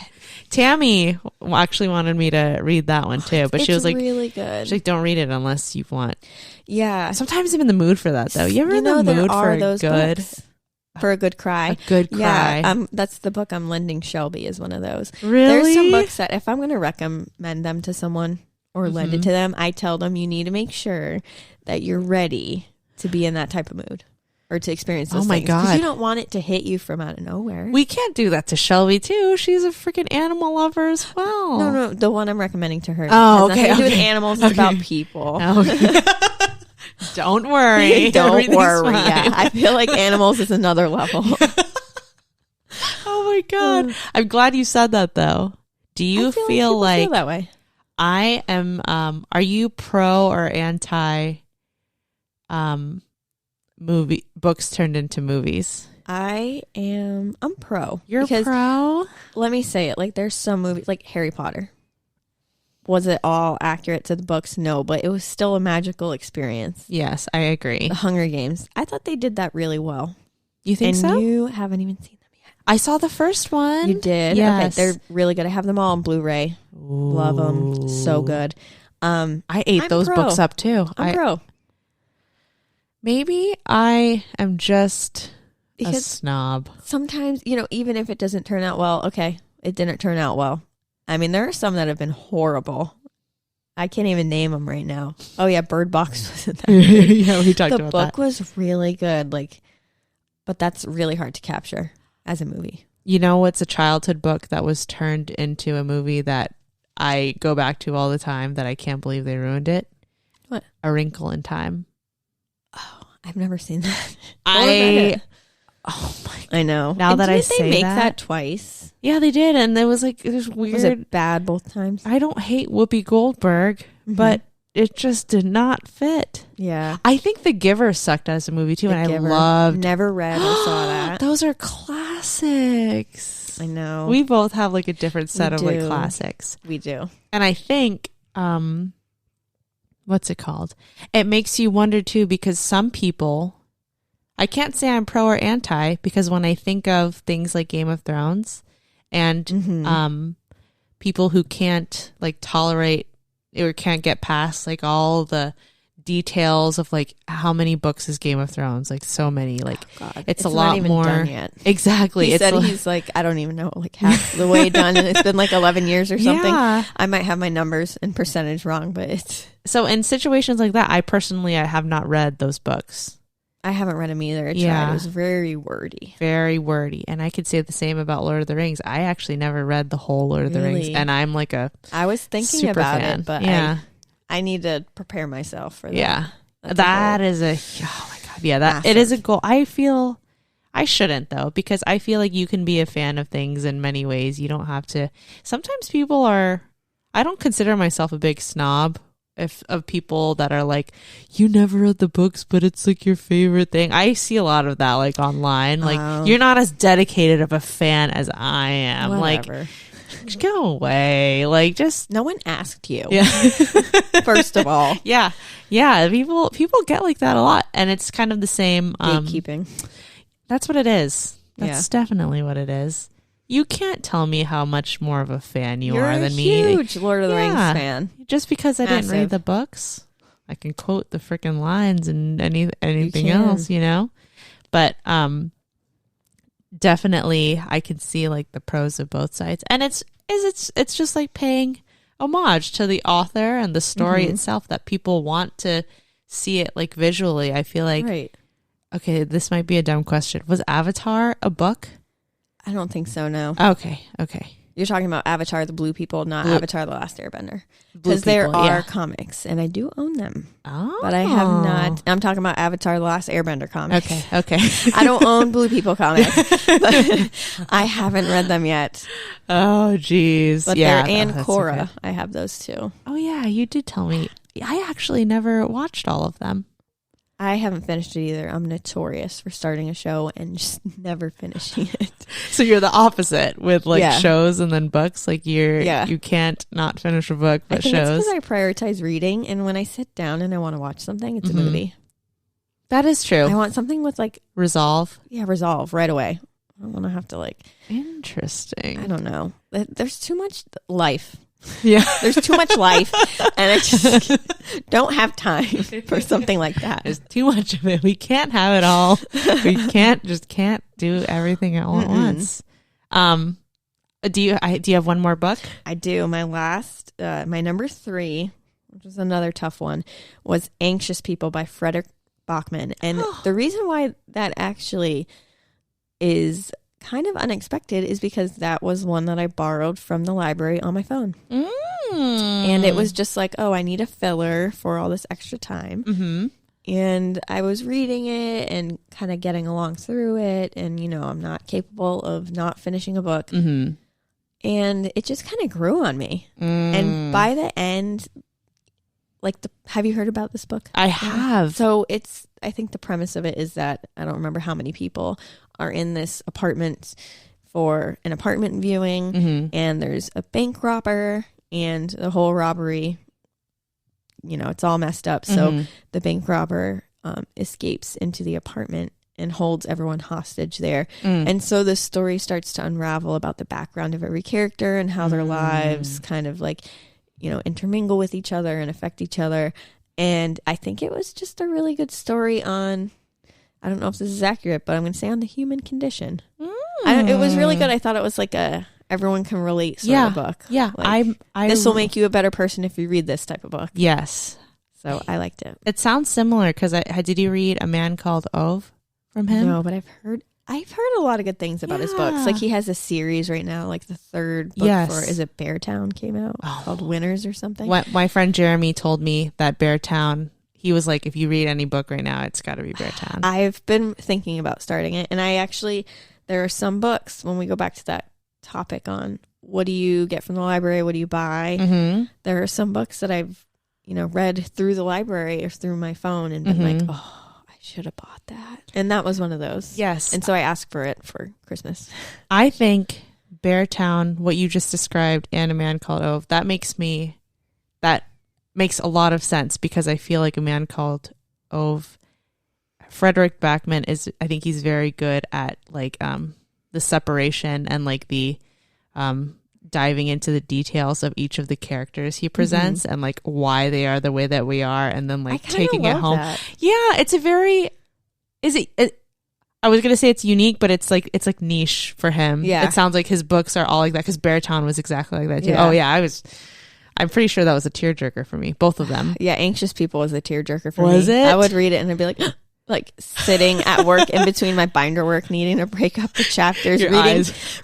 Tammy actually wanted me to read that one too, but she was like, really good. She's like, don't read it unless you want. Yeah. Sometimes I'm in the mood for that though. You ever in the mood for a good cry? A good cry. Yeah. That's the book I'm lending Shelby, is one of those. Really? There's some books that if I'm going to recommend them to someone or lend it to them, I tell them you need to make sure that you're ready to be in that type of mood. Or to experience those things. God. Because you don't want it to hit you from out of nowhere. We can't do that to Shelby, too. She's a freaking animal lover as well. No. The one I'm recommending to her. Oh, okay. Has nothing to do with animals. It's about people. Okay. Don't worry. Don't worry. Yeah. I feel like animals is another level. Oh, my God. I'm glad you said that, though. Do you feel like that way? I am, are you pro or anti movie books turned into movies? I'm pro. You're pro? Let me say it. Like, there's some movies like Harry Potter. Was it all accurate to the books? No, but it was still a magical experience. Yes, I agree. The Hunger Games. I thought they did that really well. You think so? And you haven't even seen them yet. I saw the first one. You did? Yes. Okay, they're really good. I have them all on Blu-ray. Ooh. Love them. So good. I ate those books up too. I'm pro. Maybe I am just a Because snob. sometimes, even if it doesn't turn out well, okay, it didn't turn out well. I mean, there are some that have been horrible. I can't even name them right now. Oh yeah, Bird Box wasn't that great. Yeah, we talked The about book that. was really good, but that's really hard to capture as a movie. You know what's a childhood book that was turned into a movie that I go back to all the time that I can't believe they ruined it? What? A Wrinkle in Time. Oh, I've never seen that. Oh my! I know. Now that I say they make that- that twice? Yeah, they did, and it was weird. Was it bad both times? I don't hate Whoopi Goldberg, but it just did not fit. Yeah. I think The Giver sucked as a movie too, and Giver. I loved. Never read or saw that. Those are classics. I know. We both have a different set of do. classics, We do. and I think what's it called? It makes you wonder too, because some people. I can't say I'm pro or anti, because when I think of things like Game of Thrones and people who can't tolerate or can't get past all the details of how many books is Game of Thrones, so many, God. it's a not lot even more done yet. Exactly. He said he's I don't even know, half the way done, and it's been 11 years or something. Yeah. I might have my numbers and percentage wrong, but it's. So in situations like that, I have not read those books. I haven't read them either. I tried. Yeah. It was very wordy. Very wordy. And I could say the same about Lord of the Rings. I actually never read the whole Lord of the Rings. Really? And I'm I was thinking super about fan. it, but yeah. I need to prepare myself for that. Yeah. That's That a is oh my God. Yeah, it Massive. is a goal. I feel I shouldn't though, because I feel like you can be a fan of things in many ways. You don't have to. Sometimes people are, I don't consider myself a big snob of people that are you never read the books, but it's your favorite thing. I see a lot of that online. You're not as dedicated of a fan as I am. Whatever. Go away. Just No one asked you. yeah. First of all. Yeah. People get like that a lot, and it's kind of the same. Gatekeeping. That's what it is. That's Yeah. definitely what it is. You can't tell me how much more of a fan you You're are a than me. huge Lord of the Rings Yeah. fan. Just because I didn't read Massive. the books, I can quote the freaking lines and anything can. else, But definitely, I can see the pros of both sides, and it's just paying homage to the author and the story itself, that people want to see it visually. I feel Right. okay, this might be a dumb question. Was Avatar a book? I don't think so, no. Okay. You're talking about Avatar, the Blue People, not Blue- Avatar, the Last Airbender. Blue Because there People, are yeah. comics, and I do own them. Oh. But I have not. I'm talking about Avatar, the Last Airbender comics. Okay. I don't own Blue People comics, but I haven't read them yet. Oh, geez. But yeah, they're and that's Korra. okay. I have those too. Oh, yeah, you did tell me. I actually never watched all of them. I haven't finished it either. I'm notorious for starting a show and just never finishing it. So you're the opposite with Yeah. shows and then books. Yeah. You can't not finish a book, I but think shows. it's because I prioritize reading, and when I sit down and I want to watch something, it's a movie. That is true. I want something with Resolve. resolve right away. I don't want to have to Interesting. I don't know. There's too much life. Yeah. There's too much life, and I just don't have time for something like that. There's too much of it. We can't have it all. We can't do everything all at once. Do you have one more book? I do. My last, my number 3, which was another tough one, was Anxious People by Frederick Bachman. And the reason why that actually is kind of unexpected is because that was one that I borrowed from the library on my phone. And it was just I need a filler for all this extra time. Mm-hmm. And I was reading it and kind of getting along through it. And, I'm not capable of not finishing a book. Mm-hmm. And it just kind of grew on me. And by the end, have you heard about this book? I have. So I think the premise of it is that I don't remember how many people are in this apartment for an apartment viewing, and there's a bank robber, and the whole robbery, it's all messed up. So the bank robber escapes into the apartment and holds everyone hostage there. And so the story starts to unravel about the background of every character and how their lives kind of intermingle with each other and affect each other. And I think it was just a really good story on, I don't know if this is accurate, but I'm going to say on the human condition. It was really good. I thought it was like a everyone can relate sort of book. Yeah. Like, this will make you a better person if you read this type of book. Yes. So I liked it. It sounds similar because did you read A Man Called Ove from him? No, but I've heard a lot of good things about his books. Like he has a series right now, like the third book for, is it Beartown came out called Winners or something? My friend Jeremy told me that Beartown, he was like, if you read any book right now, it's got to be Beartown. I've been thinking about starting it. And there are some books, when we go back to that topic on what do you get from the library, what do you buy? Mm-hmm. There are some books that I've, read through the library or through my phone and been like, oh, I should have bought that. And that was one of those. Yes. And so I asked for it for Christmas. I think Beartown, what you just described, and A Man Called Ove, that makes a lot of sense because I feel like A Man Called Ove, Frederick Backman I think he's very good at like the separation and like the diving into the details of each of the characters he presents and like why they are the way that we are, and then like taking it home. That. Yeah, it's a very I was gonna say it's unique, but it's like niche for him. Yeah, it sounds like his books are all like that because Beartown was exactly like that too. Yeah. Oh yeah, I'm pretty sure that was a tearjerker for me, both of them. Yeah, Anxious People was a tearjerker for me. Was it? I would read it and I'd be like sitting at work in between my binder work, needing to break up the chapters,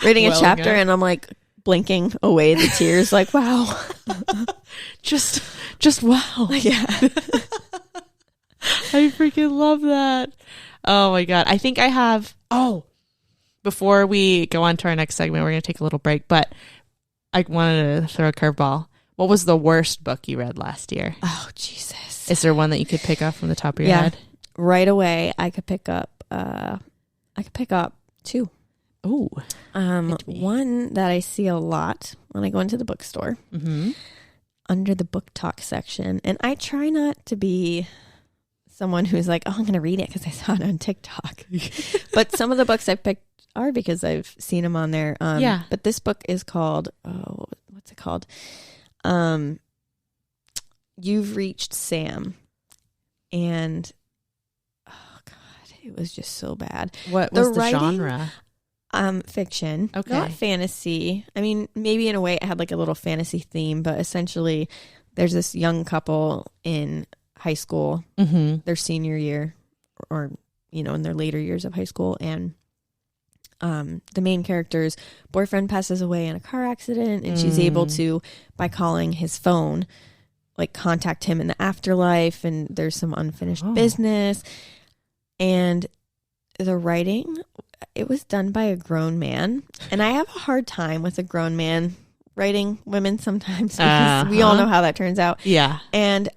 reading a chapter, and I'm like blinking away the tears, like wow, just wow. Yeah, I freaking love that. Oh my god, I think I have. Oh, before we go on to our next segment, we're gonna take a little break, but I wanted to throw a curveball. What was the worst book you read last year? Oh Jesus, is there one that you could pick up from the top of your head? Right away, I could pick up two. Ooh. One that I see a lot when I go into the bookstore, under the book talk section, and I try not to be someone who's like, oh, I'm going to read it because I saw it on TikTok. But some of the books I picked are because I've seen them on there. But this book is called, what's it called? You've Reached Sam. And it was just so bad. What was the genre? Fiction. Okay. Not fantasy. I mean, maybe in a way it had like a little fantasy theme, but essentially there's this young couple in high school, their senior year or, in their later years of high school. And the main character's boyfriend passes away in a car accident, and she's able to, by calling his phone, like contact him in the afterlife, and there's some unfinished business. And the writing, it was done by a grown man. And I have a hard time with a grown man writing women sometimes because we all know how that turns out. Yeah. And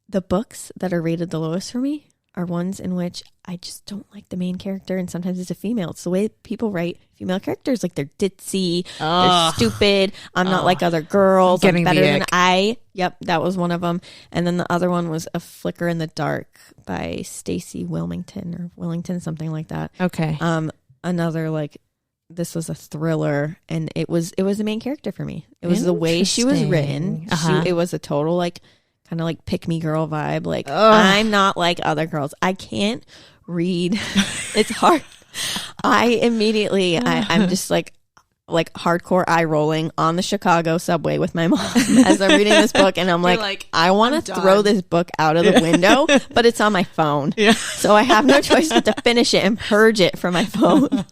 the books that are rated the lowest for me are ones in which I just don't like the main character, and sometimes it's a female. It's the way people write female characters, like they're ditzy, they're stupid. I'm not like other girls. I'm better than I. Yep, that was one of them. And then the other one was A Flicker in the Dark by Stacey Willington, something like that. Okay. Another like this was a thriller, and it was the main character for me. It was the way she was written. It was a total like kind of like pick me girl vibe. Like I'm not like other girls. I can't read. It's hard. I'm just like hardcore eye rolling on the Chicago subway with my mom as I'm reading this book, and I'm like I want to throw this book out of the window, but it's on my phone. Yeah. So I have no choice but to finish it and purge it from my phone.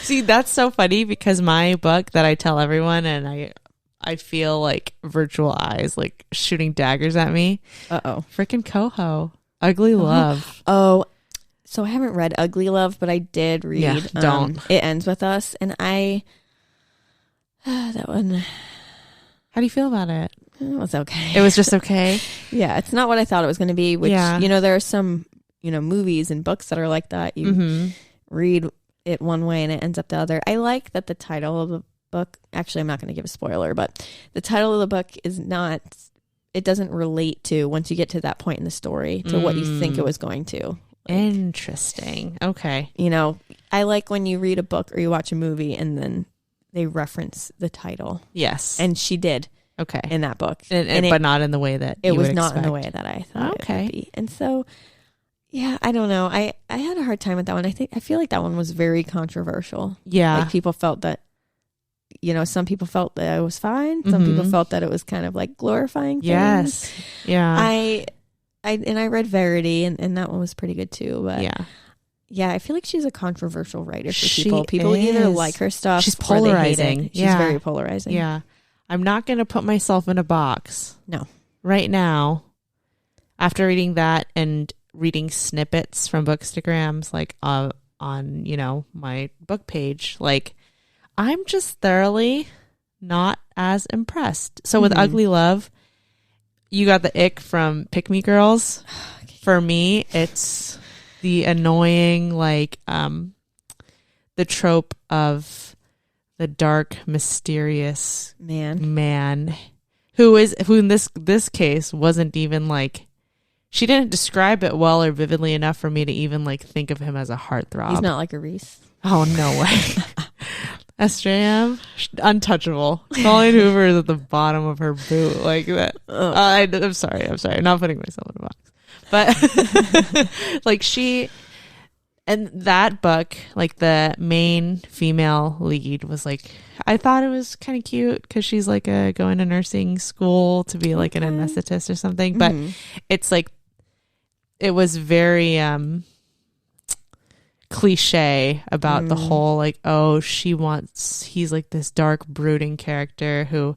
See, that's so funny because my book that I tell everyone, and I feel like virtual eyes like shooting daggers at me. Freaking Coho. Ugly Love. Oh, so I haven't read Ugly Love, but I did read It Ends With Us, and that one. How do you feel about it? It was okay. It was just okay. Yeah, it's not what I thought it was going to be, which there are some movies and books that are like that. You read it one way and it ends up the other. I like that the title of the book, actually I'm not going to give a spoiler, but the title of the book is not, it doesn't relate to, once you get to that point in the story, to what you think it was going to. Interesting. Okay. I like when you read a book or you watch a movie and then they reference the title. Yes. And she did. Okay. in that book. But not in the way that it you was would not in the expect. way that I thought it would be. And so, yeah, I don't know. I had a hard time with that one. I feel like that one was very controversial. Yeah. Like people felt that, some people felt that it was fine. Some people felt that it was kind of like glorifying things. Yes. Yeah. I read Verity, and that one was pretty good too. But yeah, I feel like she's a controversial writer for people. People either like her stuff. She's polarizing. Or they hate it. She's very polarizing. Yeah. I'm not going to put myself in a box. No. Right now, after reading that and reading snippets from Bookstagrams, like on, my book page, like I'm just thoroughly not as impressed. So with Ugly Love, you got the ick from Pick Me Girls. For me, it's the annoying, like, the trope of the dark, mysterious man who in this case wasn't even like, she didn't describe it well or vividly enough for me to even like think of him as a heartthrob. He's not like a Reese. Oh, no way. SJM, untouchable. Colleen Hoover is at the bottom of her boot like that. I'm sorry. I'm not putting myself in a box. But like and that book, like the main female lead was like, I thought it was kind of cute because she's like going to nursing school to be like an anesthetist or something. But it's like, it was very cliche about the whole like, he's like this dark brooding character who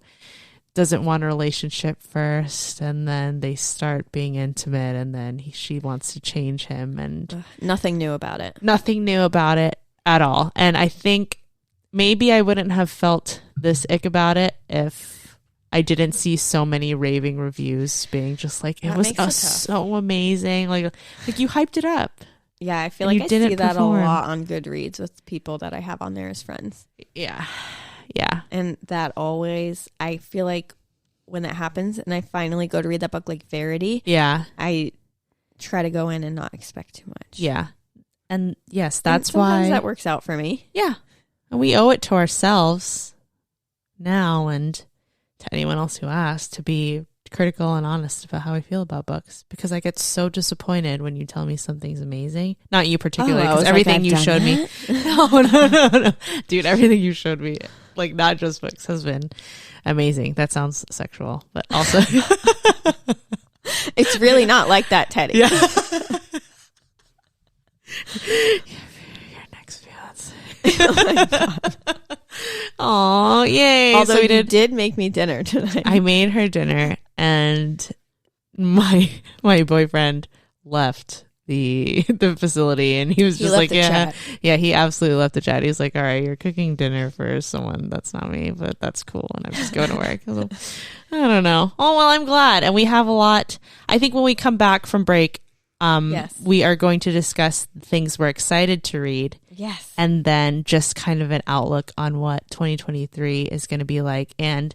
doesn't want a relationship first, and then they start being intimate, and then she wants to change him, and nothing new about it at all. And I think maybe I wouldn't have felt this ick about it if I didn't see so many raving reviews being just like, it was so amazing, like you hyped it up. Yeah, I feel like I see that a lot on Goodreads with people that I have on there as friends. Yeah. And that always, I feel like when that happens and I finally go to read that book like Verity, I try to go in and not expect too much. Yeah. And yes, that's and sometimes why that works out for me. Yeah. And we owe it to ourselves now and to anyone else who asked to be critical and honest about how I feel about books, because I get so disappointed when you tell me something's amazing. Not you particularly, because everything you showed me. No. Dude, everything you showed me, like not just books, has been amazing. That sounds sexual, but also it's really not like that, Teddy. Yeah. Your next fiance. Oh my God. Oh, yay. Although you did make me dinner tonight. I made her dinner, and my boyfriend left the facility, and he was just like, yeah, he absolutely left the chat. He was like, all right, you're cooking dinner for someone that's not me, but that's cool, and I'm just going to work. I was like, I don't know. Oh, well, I'm glad. And we have a lot. I think when we come back from break, we are going to discuss things we're excited to read. Yes. And then just kind of an outlook on what 2023 is going to be like. And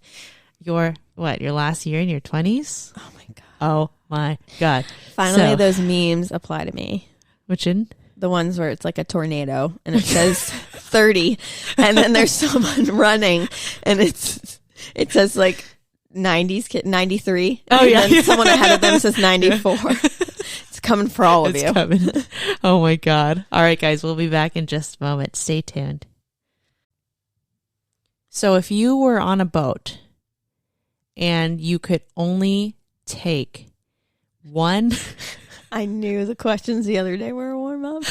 your last year in your 20s? Oh my God. Oh my God. Finally, those memes apply to me. Which in? The ones where it's like a tornado and it says 30 and then there's someone running and it says like 90s kid 93. Oh yeah. And then someone ahead of them says 94. It's coming for all of you. Coming. Oh my God. All right, guys, we'll be back in just a moment. Stay tuned. So if you were on a boat and you could only take one... I knew the questions the other day were a warm up.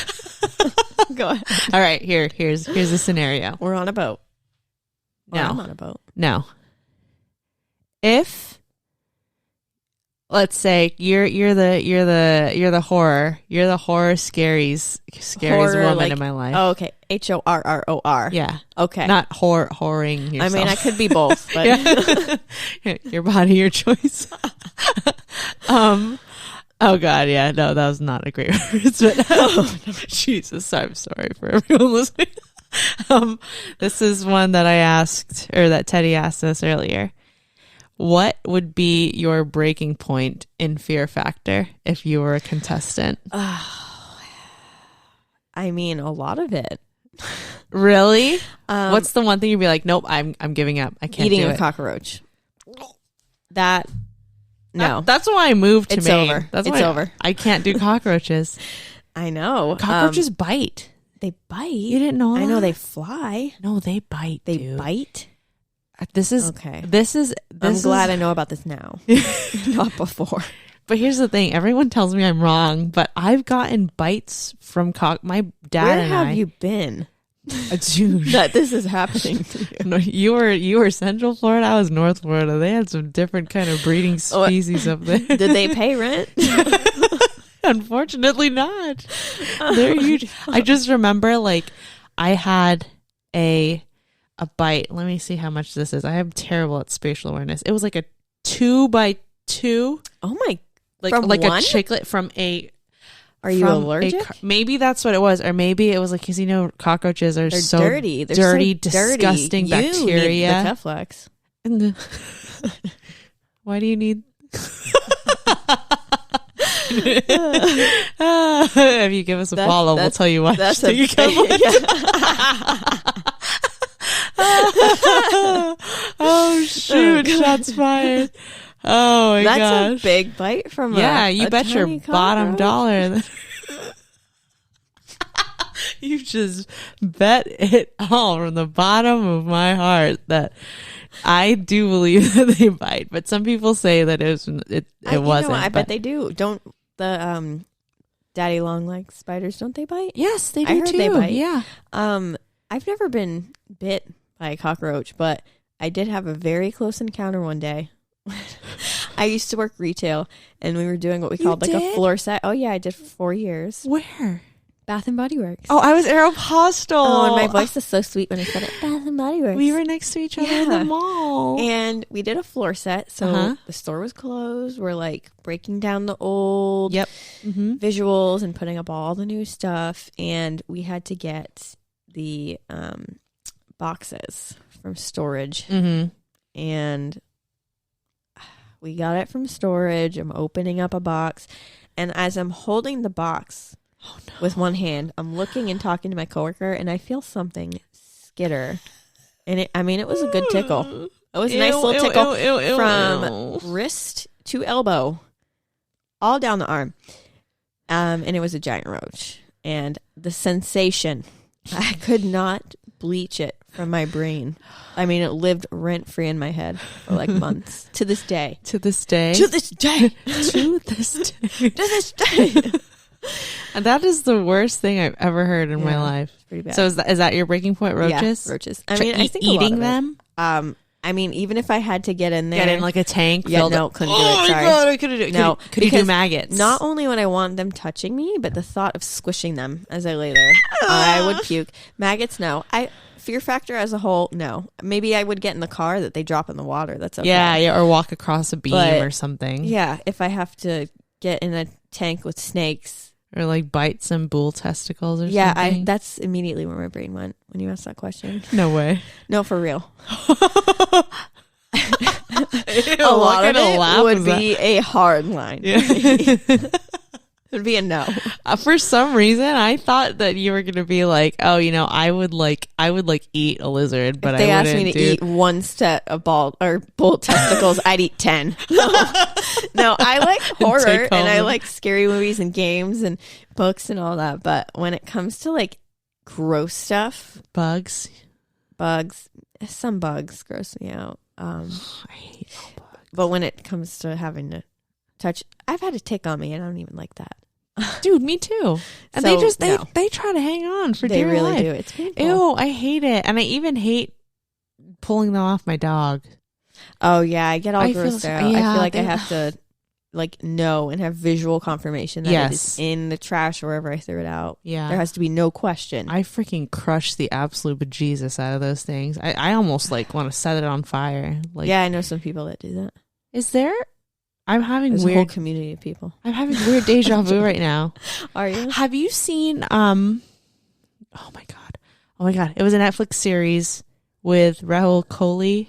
Go ahead. All right, here's the scenario. We're on a boat. No. I'm on a boat. No. If, let's say you're the horror scaries horror, woman like, in my life. Oh, okay. HORROR. Yeah. Okay. Not whoring yourself. I mean, I could be both, but your body, your choice. Oh God, yeah, no, that was not a great reference, but Jesus, I'm sorry for everyone listening. This is one that I asked, or that Teddy asked us earlier. What would be your breaking point in Fear Factor if you were a contestant? Oh, I mean, a lot of it. Really? What's the one thing you'd be like, nope, I'm giving up. I can't eating do a it. cockroach. No. That's why I moved to It's Maine. over. That's It's why over. I can't do cockroaches. I know. Cockroaches bite. They bite. You didn't know that? I know they fly. No, they bite. They dude. bite. This is okay. I'm glad I know about this now, not before. But here's the thing: everyone tells me I'm wrong, but I've gotten bites from my dad. Where and have I. you been? Dude, That this is happening to you. no, you were Central Florida. I was North Florida. They had some different kind of breeding species up there. Did they pay rent? Unfortunately, not. They're huge. I just remember, like, I had a bite. Let me see how much this is. I am terrible at spatial awareness. It was like a 2x2. Oh my! Like from a chiclet from a. Are you allergic? Maybe that's what it was, or maybe it was like, because cockroaches are so dirty. They're dirty, disgusting bacteria. You need the Keflex. Why do you need? If you give us a follow, we'll tell you why. That's a big, oh shoot! Shots fired. Oh my gosh! That's a big bite from you bet your bottom dollar. You just bet it all from the bottom of my heart that I do believe that they bite, but some people say that it wasn't. I bet they do. Don't the daddy long leg spiders? Don't they bite? Yes, they do. I heard too. they bite. Yeah. I've never been bit by a cockroach, but I did have a very close encounter one day. I used to work retail, and we were doing what we called like a floor set. Oh yeah, I did for 4 years. Where? Bath and Body Works. Oh, I was Aeropostale. Oh, and my voice is so sweet when I said it. Bath and Body Works. We were next to each other in the mall. And we did a floor set. So the store was closed. We're like breaking down the old visuals and putting up all the new stuff. And we had to get the boxes from storage. And we got it from storage. I'm opening up a box. And as I'm holding the box with one hand, I'm looking and talking to my coworker, and I feel something skitter. And it was a good tickle. It was a nice little tickle from wrist to elbow, all down the arm. And it was a giant roach. And the sensation, I could not bleach it from my brain. I mean, it lived rent-free in my head for like months. To this day. To this day. To this day. To this day. To this day. And that is the worst thing I've ever heard in my life. Pretty bad. So is that your breaking point, roaches? Yeah, roaches. I mean, I think eating them. I mean, even if I had to get in there, get in like a tank. Yeah, no, couldn't do it. Oh Sorry. my god, I couldn't do it. No, could you do maggots? Not only would I want them touching me, but the thought of squishing them as I lay there, I would puke. Maggots, no. Fear factor as a whole, no. Maybe I would get in the car that they drop in the water. That's okay. Yeah, or walk across a beam or something. Yeah, if I have to get in a tank with snakes. Or like bite some bull testicles or something. Yeah, that's immediately where my brain went when you asked that question. No way. No, for real. Ew, A lot of it would be a hard line. Yeah. It would be a no. For some reason, I thought that you were going to be like, oh, I would eat a lizard, but if they I asked me to eat one set of bull testicles, I'd eat 10. No, I like horror and I like scary movies and games and books and all that. But when it comes to like gross stuff, bugs, some bugs gross me out. I hate bugs. But when it comes to having to touch, I've had a tick on me and I don't even like that. Dude, me too. And so, they try to hang on for dear life. They really do. It's painful. Ew, I hate it. And I even hate pulling them off my dog. Oh yeah, I get all grossed out. Yeah, I feel like I have to like know and have visual confirmation that it is in the trash or wherever I threw it out. Yeah. There has to be no question. I freaking crush the absolute bejesus out of those things. I almost like want to set it on fire. Like, yeah, I know some people that do that. Is there? I'm having There's weird a whole community of people. I'm having weird deja vu right now. Are you? Have you seen oh my god. It was a Netflix series with Rahul Kohli.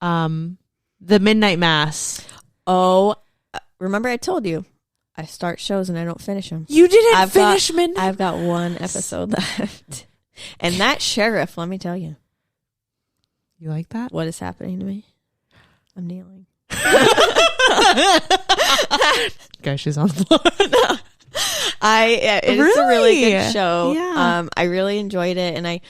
The Midnight Mass. Oh, remember I told you I start shows and I don't finish them. You didn't finish Midnight. I've got one episode left. And that sheriff, let me tell you. You like that? What is happening to me? I'm kneeling. Guys, she's on the floor. It's Really? a really good show. Yeah. I really enjoyed it. And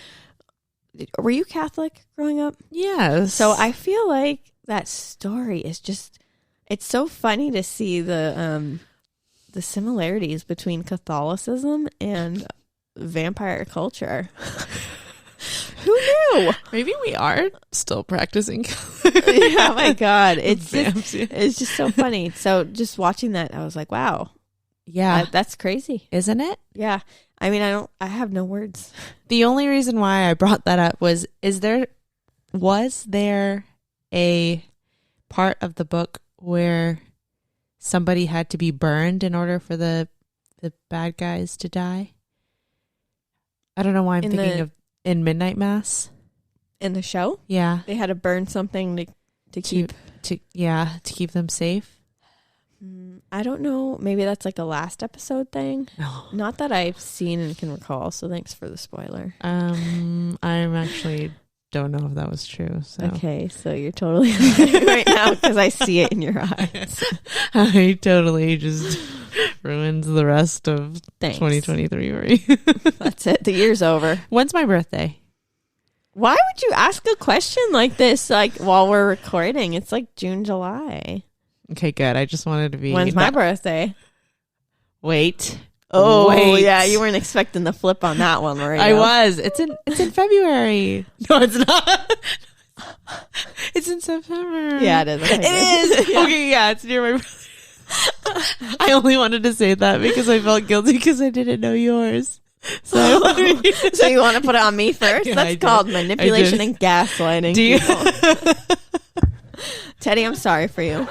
were you Catholic growing up? Yes. So I feel like that story is just, it's so funny to see the similarities between Catholicism and vampire culture. Who knew? Maybe we are still practicing. Yeah, oh my God. It's Vamps, just so funny. So just watching that, I was like, wow. Yeah. That's crazy. Isn't it? Yeah. I mean, I have no words. The only reason why I brought that up was there a part of the book where somebody had to be burned in order for the bad guys to die? I don't know why I'm thinking of in Midnight Mass. In the show? Yeah. They had to burn something to keep keep them safe. I don't know. Maybe that's like a last episode thing. No. Not that I've seen and can recall, so thanks for the spoiler. I'm actually don't know if that was true. So. Okay, so you're totally lying right now because I see it in your eyes. I totally just ruins the rest of Thanks. 2023 for you. That's it. The year's over. When's my birthday? Why would you ask a question like this like while we're recording? It's like June, July. Okay, good. I just wanted to be. When's my birthday? Wait. Oh, Wait. yeah. You weren't expecting the flip on that one, were you? I was. It's in February. No, it's not. It's in September. Yeah, it is. Okay, it is. Yeah. Okay, yeah, it's near my birthday. I only wanted to say that because I felt guilty because I didn't know yours. So, so you want to put it on me first? Yeah, That's called manipulation and gaslighting. Do you? Teddy, I'm sorry for you.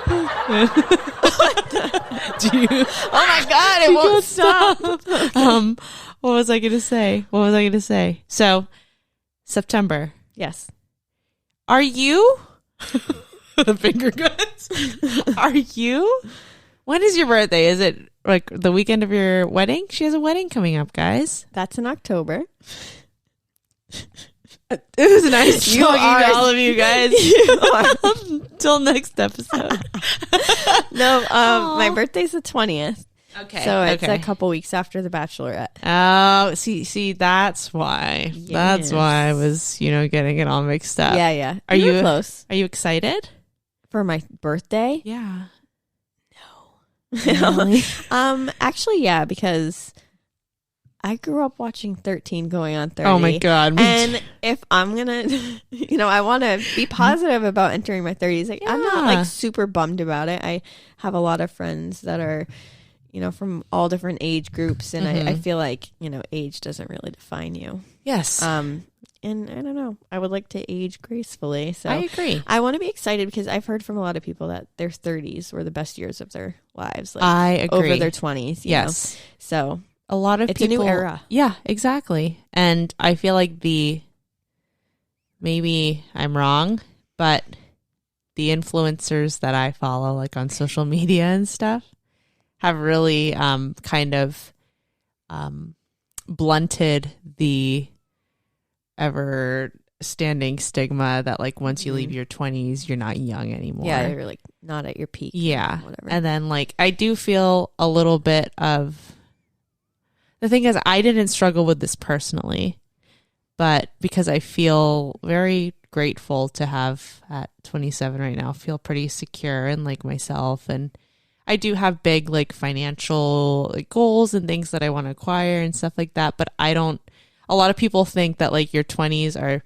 Do you? Oh my God, it won't stop. What was I going to say? So, September. Yes. Are you? The finger guns. Are you? When is your birthday? Is it like the weekend of your wedding? She has a wedding coming up, guys. That's in October. It was nice You talking are- to all of you guys. Till next episode. No, my birthday's the 20th. Okay. So it's a couple weeks after the Bachelorette. Oh, see, that's why. Yes. That's why I was, getting it all mixed up. Yeah. Are You were you close? Are you excited? For my birthday? Yeah. No. Really? Actually, yeah, because I grew up watching 13 going on 30. Oh my God. And if I'm gonna, I want to be positive about entering my 30s. Like, I'm not like super bummed about it. I have a lot of friends that are, from all different age groups, and I feel like age doesn't really define you. Yes. And I don't know. I would like to age gracefully. So I agree. I want to be excited because I've heard from a lot of people that their 30s were the best years of their lives. Like, I agree. over their 20s. Yes. So A lot of it's people. a new era. Yeah, exactly. And I feel like maybe I'm wrong, but the influencers that I follow, like on social media and stuff, have really kind of blunted the ever standing stigma that like once you leave your 20s, you're not young anymore. Yeah, you're like not at your peak. Yeah. Whatever. And then like I do feel a little bit of, the thing is I didn't struggle with this personally, but because I feel very grateful to have at 27 right now, feel pretty secure in like myself, and I do have big like financial like goals and things that I want to acquire and stuff like that, but I don't. A lot of people think that like your 20s are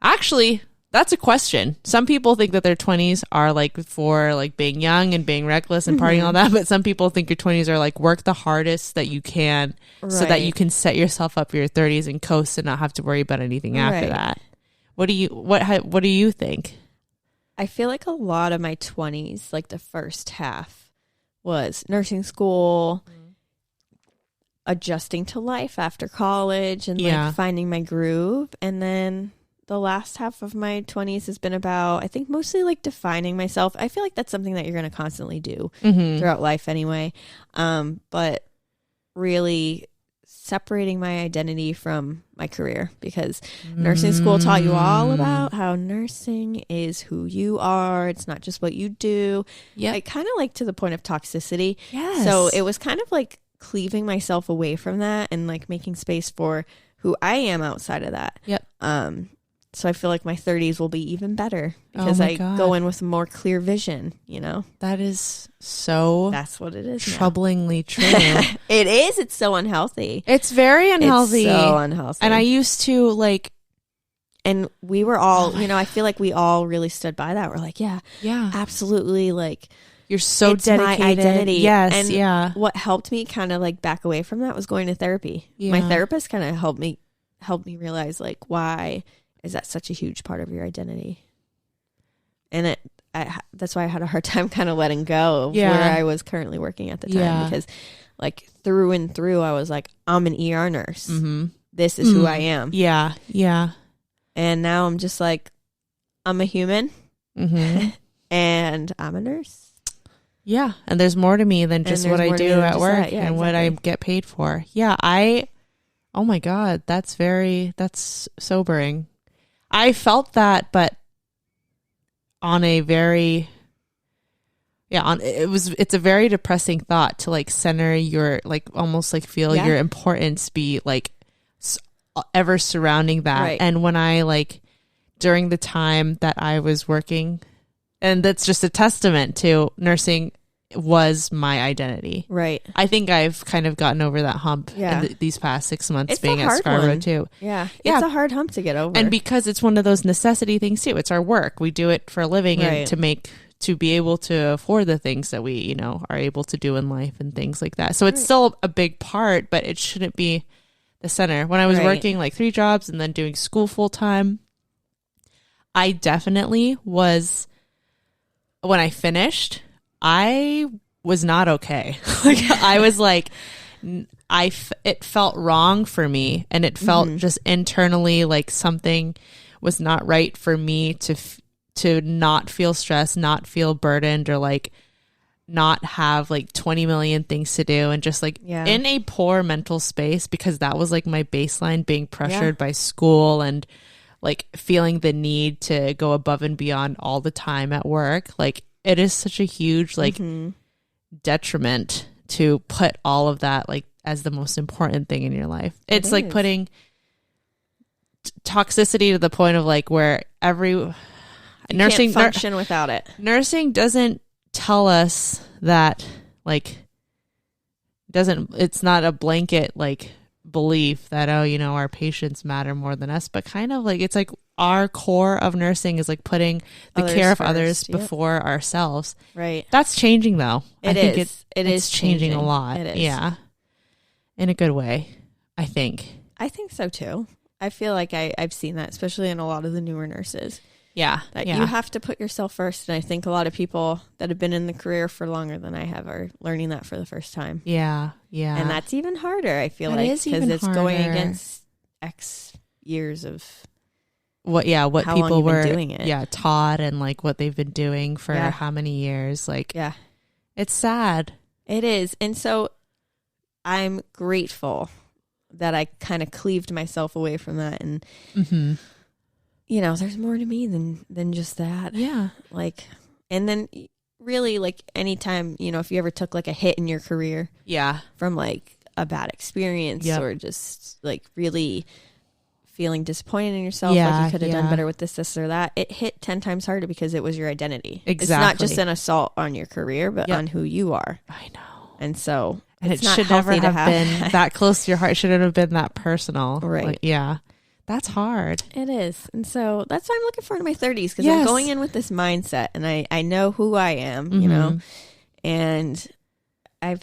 actually, that's a question. Some people think that their 20s are like for like being young and being reckless and partying and all that, but some people think your 20s are like work the hardest that you can so that you can set yourself up for your 30s and coast and not have to worry about anything after that. What do you think? I feel like a lot of my 20s, like the first half, was nursing school, adjusting to life after college, and like finding my groove. And then the last half of my 20s has been about, I think, mostly like defining myself. I feel like that's something that you're going to constantly do throughout life anyway. But really separating my identity from my career, because nursing school taught you all about how nursing is who you are. It's not just what you do. Yeah. Like kind of like to the point of toxicity. Yes. So it was kind of like cleaving myself away from that and like making space for who I am outside of that. Yep. So I feel like my 30s will be even better because I go in with a more clear vision, you know? That is so That's what it is. troublingly true. It is. It's so unhealthy. It's very unhealthy. It's so unhealthy. And I used to like, and we were all, you know, I feel like we all really stood by that. We're like, yeah, absolutely. Like, you're so it's dedicated. my identity. Yes. And what helped me kind of like back away from that was going to therapy. Yeah. My therapist kind of helped me realize like, why is that such a huge part of your identity? And that's why I had a hard time kind of letting go of where I was currently working at the time, because like through and through, I was like, I'm an ER nurse. Mm-hmm. This is who I am. Yeah. Yeah. And now I'm just like, I'm a human and I'm a nurse. Yeah. And there's more to me than just what I do at work and what I get paid for. Yeah. Oh my God, that's sobering. I felt that, but on a very, it's a very depressing thought to like center your, like almost like feel your importance be like ever surrounding that. Right. And when I like, during the time that I was working, and that's just a testament to nursing was my identity. Right. I think I've kind of gotten over that hump in these past 6 months being at Scarborough too. Yeah. It's a hard hump to get over. And because it's one of those necessity things too. It's our work. We do it for a living and to be able to afford the things that we, you know, are able to do in life and things like that. So it's still a big part, but it shouldn't be the center. When I was working like 3 jobs and then doing school full time, I definitely was, when I finished, I was not okay. Like I was like, it felt wrong for me, and it felt just internally like something was not right for me to not feel stressed, not feel burdened, or like not have like 20 million things to do, and just like in a poor mental space, because that was like my baseline, being pressured by school and like feeling the need to go above and beyond all the time at work. Like it is such a huge like detriment to put all of that like as the most important thing in your life. It's like putting toxicity to the point of like where nursing can't function without it. Nursing doesn't tell us that like it's not a blanket like belief that, oh, you know, our patients matter more than us, but kind of like it's like our core of nursing is like putting the care of others before ourselves. Right. That's changing though. I think it is changing a lot. It is. Yeah. In a good way, I think. I think so too. I feel like I've seen that, especially in a lot of the newer nurses. Yeah. That you have to put yourself first. And I think a lot of people that have been in the career for longer than I have are learning that for the first time. Yeah. Yeah. And that's even harder, I feel like, because it's going against X years of what how people were doing it. Taught, and like what they've been doing for how many years. Like, it's sad. It is. And so I'm grateful that I kind of cleaved myself away from that. And, you know, there's more to me than just that. Yeah. Like, and then really like anytime, you know, if you ever took like a hit in your career. Yeah. From like a bad experience or just like really feeling disappointed in yourself, like you could have done better with this or that, it hit 10 times harder because it was your identity. Exactly. It's not just an assault on your career, but on who you are. I know. And so, and it should never have been that close to your heart. It shouldn't have been that personal. Right. Like, yeah. That's hard. It is. And so that's what I'm looking for in my 30s, because I'm going in with this mindset, and I know who I am, you know, and I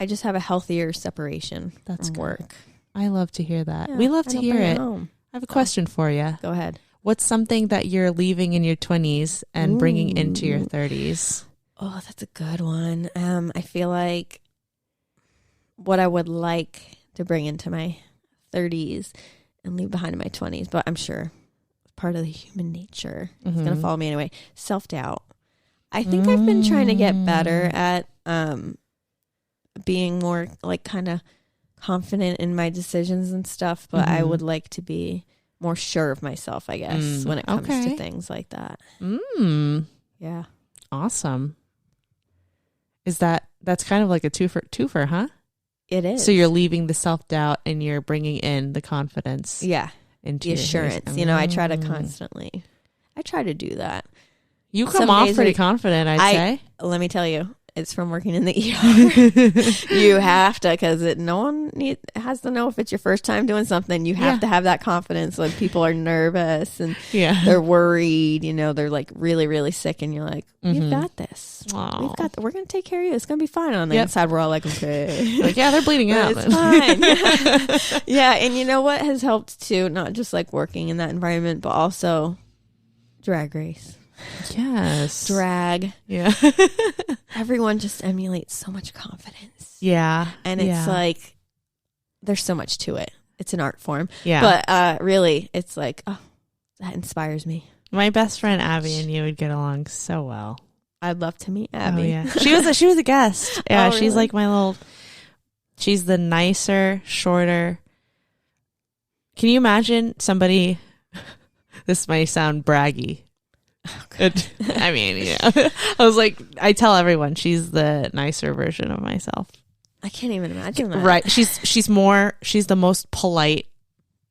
just have a healthier separation from work. I love to hear that. We love to hear it. I have a question for you. Go ahead. What's something that you're leaving in your 20s and bringing into your 30s? Oh, that's a good one. I feel like what I would like to bring into my 30s and leave behind in my 20s, but I'm sure part of the human nature is going to follow me anyway. Self-doubt. I think I've been trying to get better at being more like kind of confident in my decisions and stuff, but I would like to be more sure of myself, I guess, when it comes to things like that. Yeah. Awesome. That's kind of like a twofer, huh? It is. So you're leaving the self-doubt and you're bringing in the confidence. Yeah. Into the assurance. I try to constantly, do that. You come off pretty confident, I'd say. Let me tell you, it's from working in the ER. You have to, because no one has to know if it's your first time doing something. You have to have that confidence when people are nervous and they're worried. They're like really, really sick, and you're like, "We've got this. We're gonna take care of you. It's gonna be fine." On the inside, we're all like, "Okay." Like, they're bleeding out. It's fine. Yeah, and you know what has helped too? Not just like working in that environment, but also Drag Race. Yes. Drag. Yeah. Everyone just emulates so much confidence. Yeah. And it's like, there's so much to it. It's an art form. Yeah. But really, it's like, oh, that inspires me. My best friend Abby and you would get along so well. I'd love to meet Abby. Oh, yeah. She was a guest. Yeah. Oh, she's really? like she's the nicer, shorter. Can you imagine somebody, this might sound braggy. I mean, I was like, I tell everyone she's the nicer version of myself. I can't even imagine that. Right. She's the most polite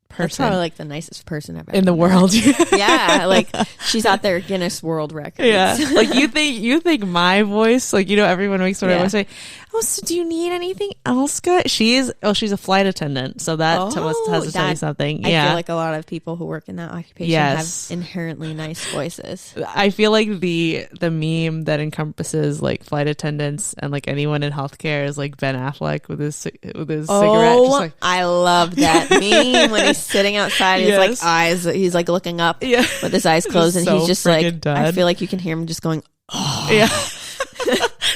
person. That's probably like the nicest person I've ever in the met. world. Yeah. Like she's out there Guinness World Records. Yeah. Like you think my voice, like, everyone makes sort of say, "Oh, so do you need anything else good?" She's a flight attendant. So that has to tell you something. I feel like a lot of people who work in that occupation have inherently nice voices. I feel like the meme that encompasses like flight attendants and like anyone in healthcare is like Ben Affleck with his cigarette. Just like, I love that meme when he's sitting outside. His like eyes, he's like looking up with his eyes closed, and he's just like, done. I feel like you can hear him just going, "Oh." Yeah.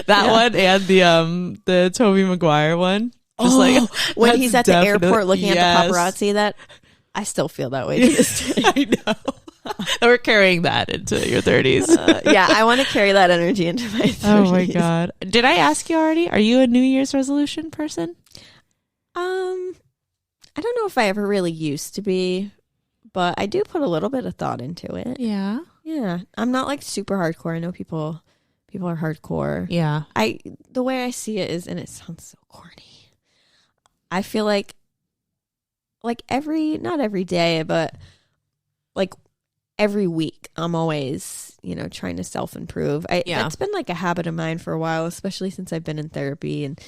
That one and the Tobey Maguire one. Just like when he's at the airport looking at the paparazzi, that I still feel that way to this day. I know. We're carrying that into your 30s. Yeah, I want to carry that energy into my 30s. Oh my God. Did I ask you already? Are you a New Year's resolution person? I don't know if I ever really used to be, but I do put a little bit of thought into it. Yeah. Yeah. I'm not like super hardcore. I know people are hardcore. Yeah. The way I see it is, and it sounds so corny, I feel like not every day, but like every week I'm always, trying to self-improve. It's been like a habit of mine for a while, especially since I've been in therapy. And,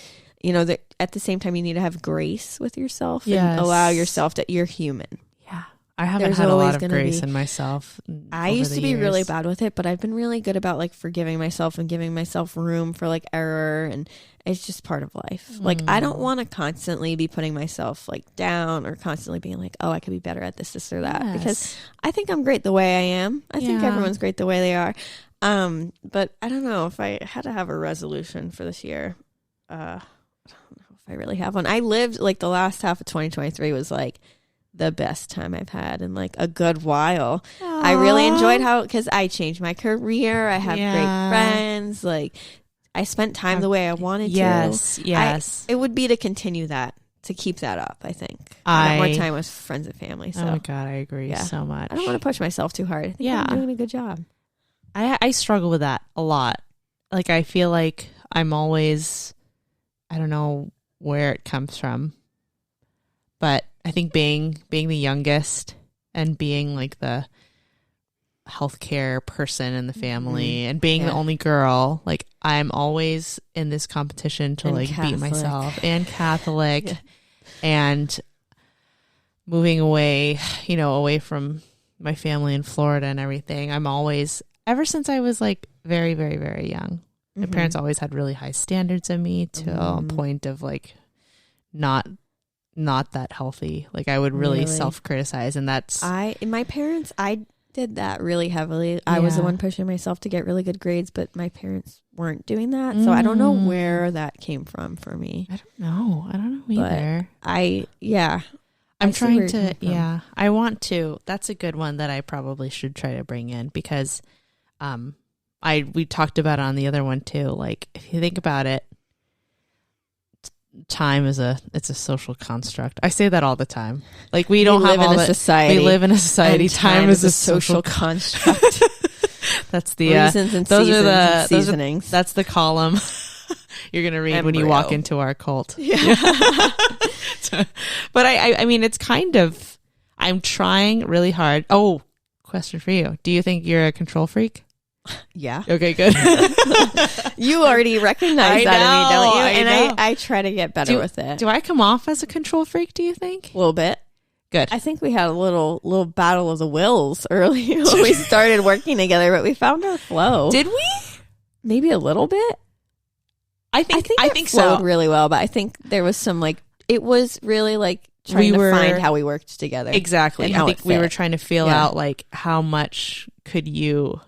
at the same time, you need to have grace with yourself and allow yourself that you're human. Yeah. I haven't had a lot of grace in myself. I used to be really bad with it, but I've been really good about like forgiving myself and giving myself room for like error, and it's just part of life. Like I don't want to constantly be putting myself like down or constantly being like, oh, I could be better at this or that, because I think I'm great the way I am. I think everyone's great the way they are. But I don't know if I had to have a resolution for this year. I don't know if I really have one. I lived like the last half of 2023 was like the best time I've had in like a good while. Aww. I really enjoyed because I changed my career. I have great friends. Like I spent time the way I wanted to. Yes. It would be to continue that, to keep that up. I think I got more time with friends and family. So. Oh my God, I agree so much. I don't want to push myself too hard. I think I'm doing a good job. I struggle with that a lot. Like I feel like I'm always, I don't know where it comes from, but I think being the youngest and being like the healthcare person in the family and being the only girl, like I'm always in this competition to like beat myself, and Catholic and moving away, away from my family in Florida and everything. I'm always, ever since I was like very, very, very young, my parents always had really high standards of me to a point of like not that healthy. Like I would really self-criticize, and that's my parents, I did that really heavily. I was the one pushing myself to get really good grades, but my parents weren't doing that. So I don't know where that came from for me. I don't know either. But I'm trying to, I want to. That's a good one that I probably should try to bring in, because we talked about it on the other one too. Like if you think about it, time is it's a social construct. I say that all the time. Like we don't live have all in a that. society. We live in a society. And Time is a social construct. That's the reasons and seasonings. That's the column you're gonna read when you walk into our cult. Yeah. But I mean, it's kind of. I'm trying really hard. Oh, question for you: do you think you're a control freak? Yeah. Okay, good. You already recognize that in me, don't you? I know. And I try to get better with it. Do I come off as a control freak, do you think? A little bit. Good. I think we had a little battle of the wills early when we started working together, but we found our flow. Did we? Maybe a little bit. I think it flowed so. really well, but I think there was some it was really trying to find how we worked together. Exactly. I think we were trying to feel out how much could you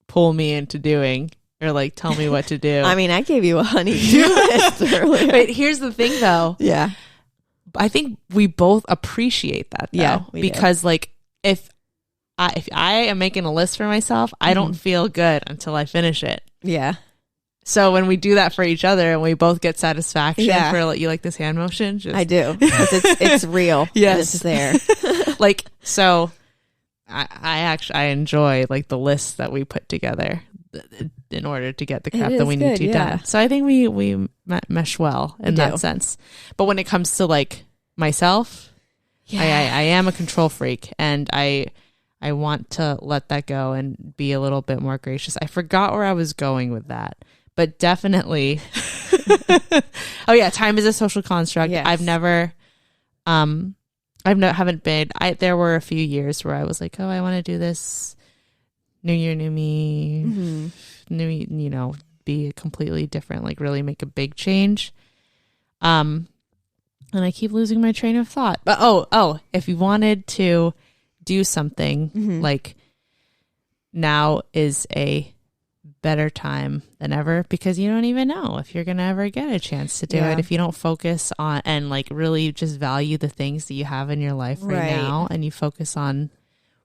pull me into doing or tell me what to do. I mean, I gave you a honey-do list earlier. But here's the thing though. Yeah. I think we both appreciate that though. Yeah, because do. If I am making a list for myself, I don't feel good until I finish it. Yeah. So when we do that for each other and we both get satisfaction for you like this hand motion? I do. It's real. Yes. It's there. So I enjoy the lists that we put together in order to get the crap that we need to done. So I think we mesh well in that sense. But when it comes to myself, I am a control freak and I want to let that go and be a little bit more gracious. I forgot where I was going with that, but definitely. Oh yeah. Time is a social construct. Yes. I've never, haven't been, there were a few years where I was like, oh, I want to do this. New year, new me, new, be completely different, really make a big change. And I keep losing my train of thought. But if you wanted to do something, now is a better time than ever because you don't even know if you're going to ever get a chance to do it if you don't focus on and really just value the things that you have in your life right now and you focus on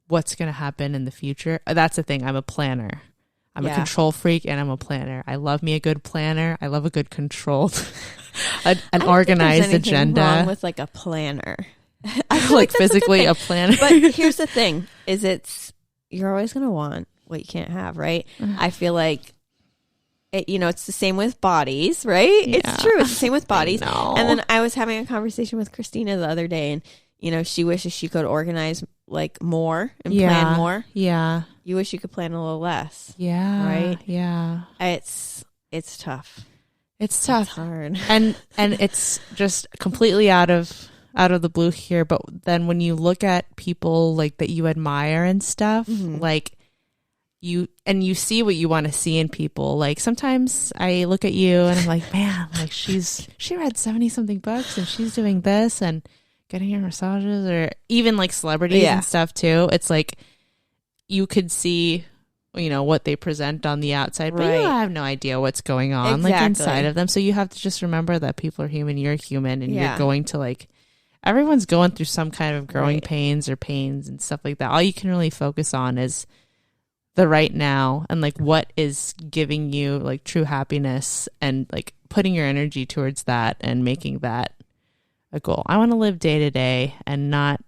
what's going to happen in the future. That's the thing. I'm a planner. I'm a control freak and I'm a planner. I love me a good planner. I love a good controlled, an organized agenda. Wrong with a planner. I physically a planner. But here's the thing: you're always going to want what you can't have, right? I feel like it's the same with bodies, right? Yeah. It's true. It's the same with bodies. And then I was having a conversation with Christina the other day, and she wishes she could organize more and plan more. Yeah. You wish you could plan a little less. Yeah. Right? Yeah. It's tough. It's tough. It's hard. And it's just completely out of the blue here, but then when you look at people that you admire and stuff, you see what you want to see in people. Sometimes I look at you and I'm like, man, she read 70 something books and she's doing this and getting her massages, or even celebrities and stuff too. It's you could see, what they present on the outside, but you have no idea what's going on inside of them. So you have to just remember that people are human, you're human, and you're going to everyone's going through some kind of growing pains and stuff like that. All you can really focus on is the right now and what is giving you true happiness and putting your energy towards that and making that a goal. I want to live day to day and not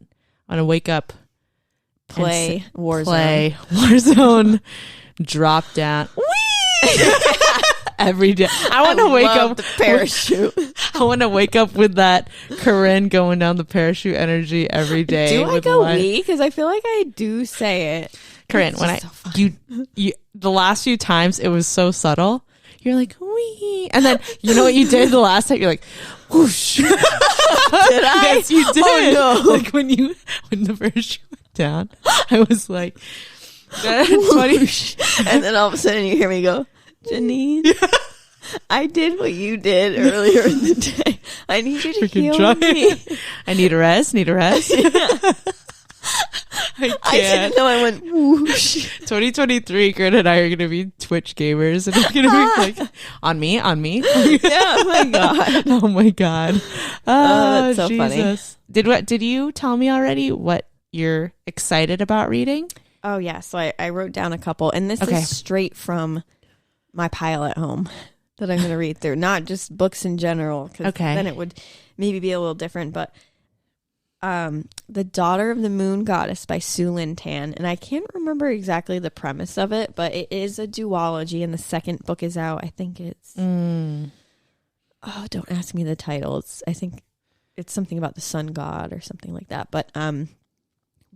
want to wake up, play Warzone, drop down every day. I want to wake up the parachute. I want to wake up with that Corrine going down the parachute energy every day. Do I go wee? Because I feel like I do say it. Corrine, when you the last few times it was so subtle. You're like, wee. And then, you know what you did the last time? You're like, whoosh. Did I? Yes, you did. Oh, no. When the parachute went down, I was like, whoosh. And then all of a sudden you hear me go, Janine, I did what you did earlier in the day. I need you to heal me. I need a rest. Yeah. I didn't know I went whoosh. 2023, Grit and I are going to be Twitch gamers, and it's going to be on me. Yeah, oh my god. Oh, that's so Jesus. Funny. Did you tell me already what you're excited about reading? Oh yeah, so I wrote down a couple, and this is straight from my pile at home. that I'm going to read through, not just books in general, because Okay. then it would maybe be a little different. But The Daughter of the Moon Goddess by Sue Lynn Tan. And I can't remember exactly the premise of it, but it is a duology, and the second book is out. I think it's... Oh, don't ask me the title. I think it's something about the sun god or something like that. But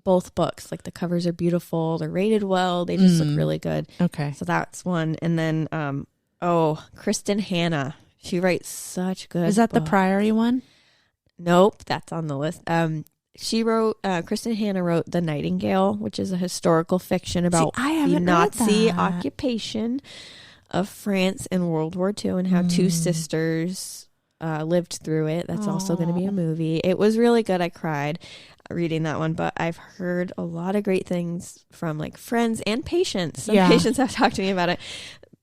both books, like the covers are beautiful. They're rated well. They just look really good. Okay. So that's one. And then, Kristen Hanna. She writes such good Is that books. the Priory one? Nope, that's on the list. She wrote, Kristen Hanna wrote The Nightingale, which is a historical fiction about the Nazi occupation of France in World War II and how two sisters lived through it. That's also going to be a movie. It was really good. I cried reading that one, but I've heard a lot of great things from like friends and patients. Some patients have talked to me about it.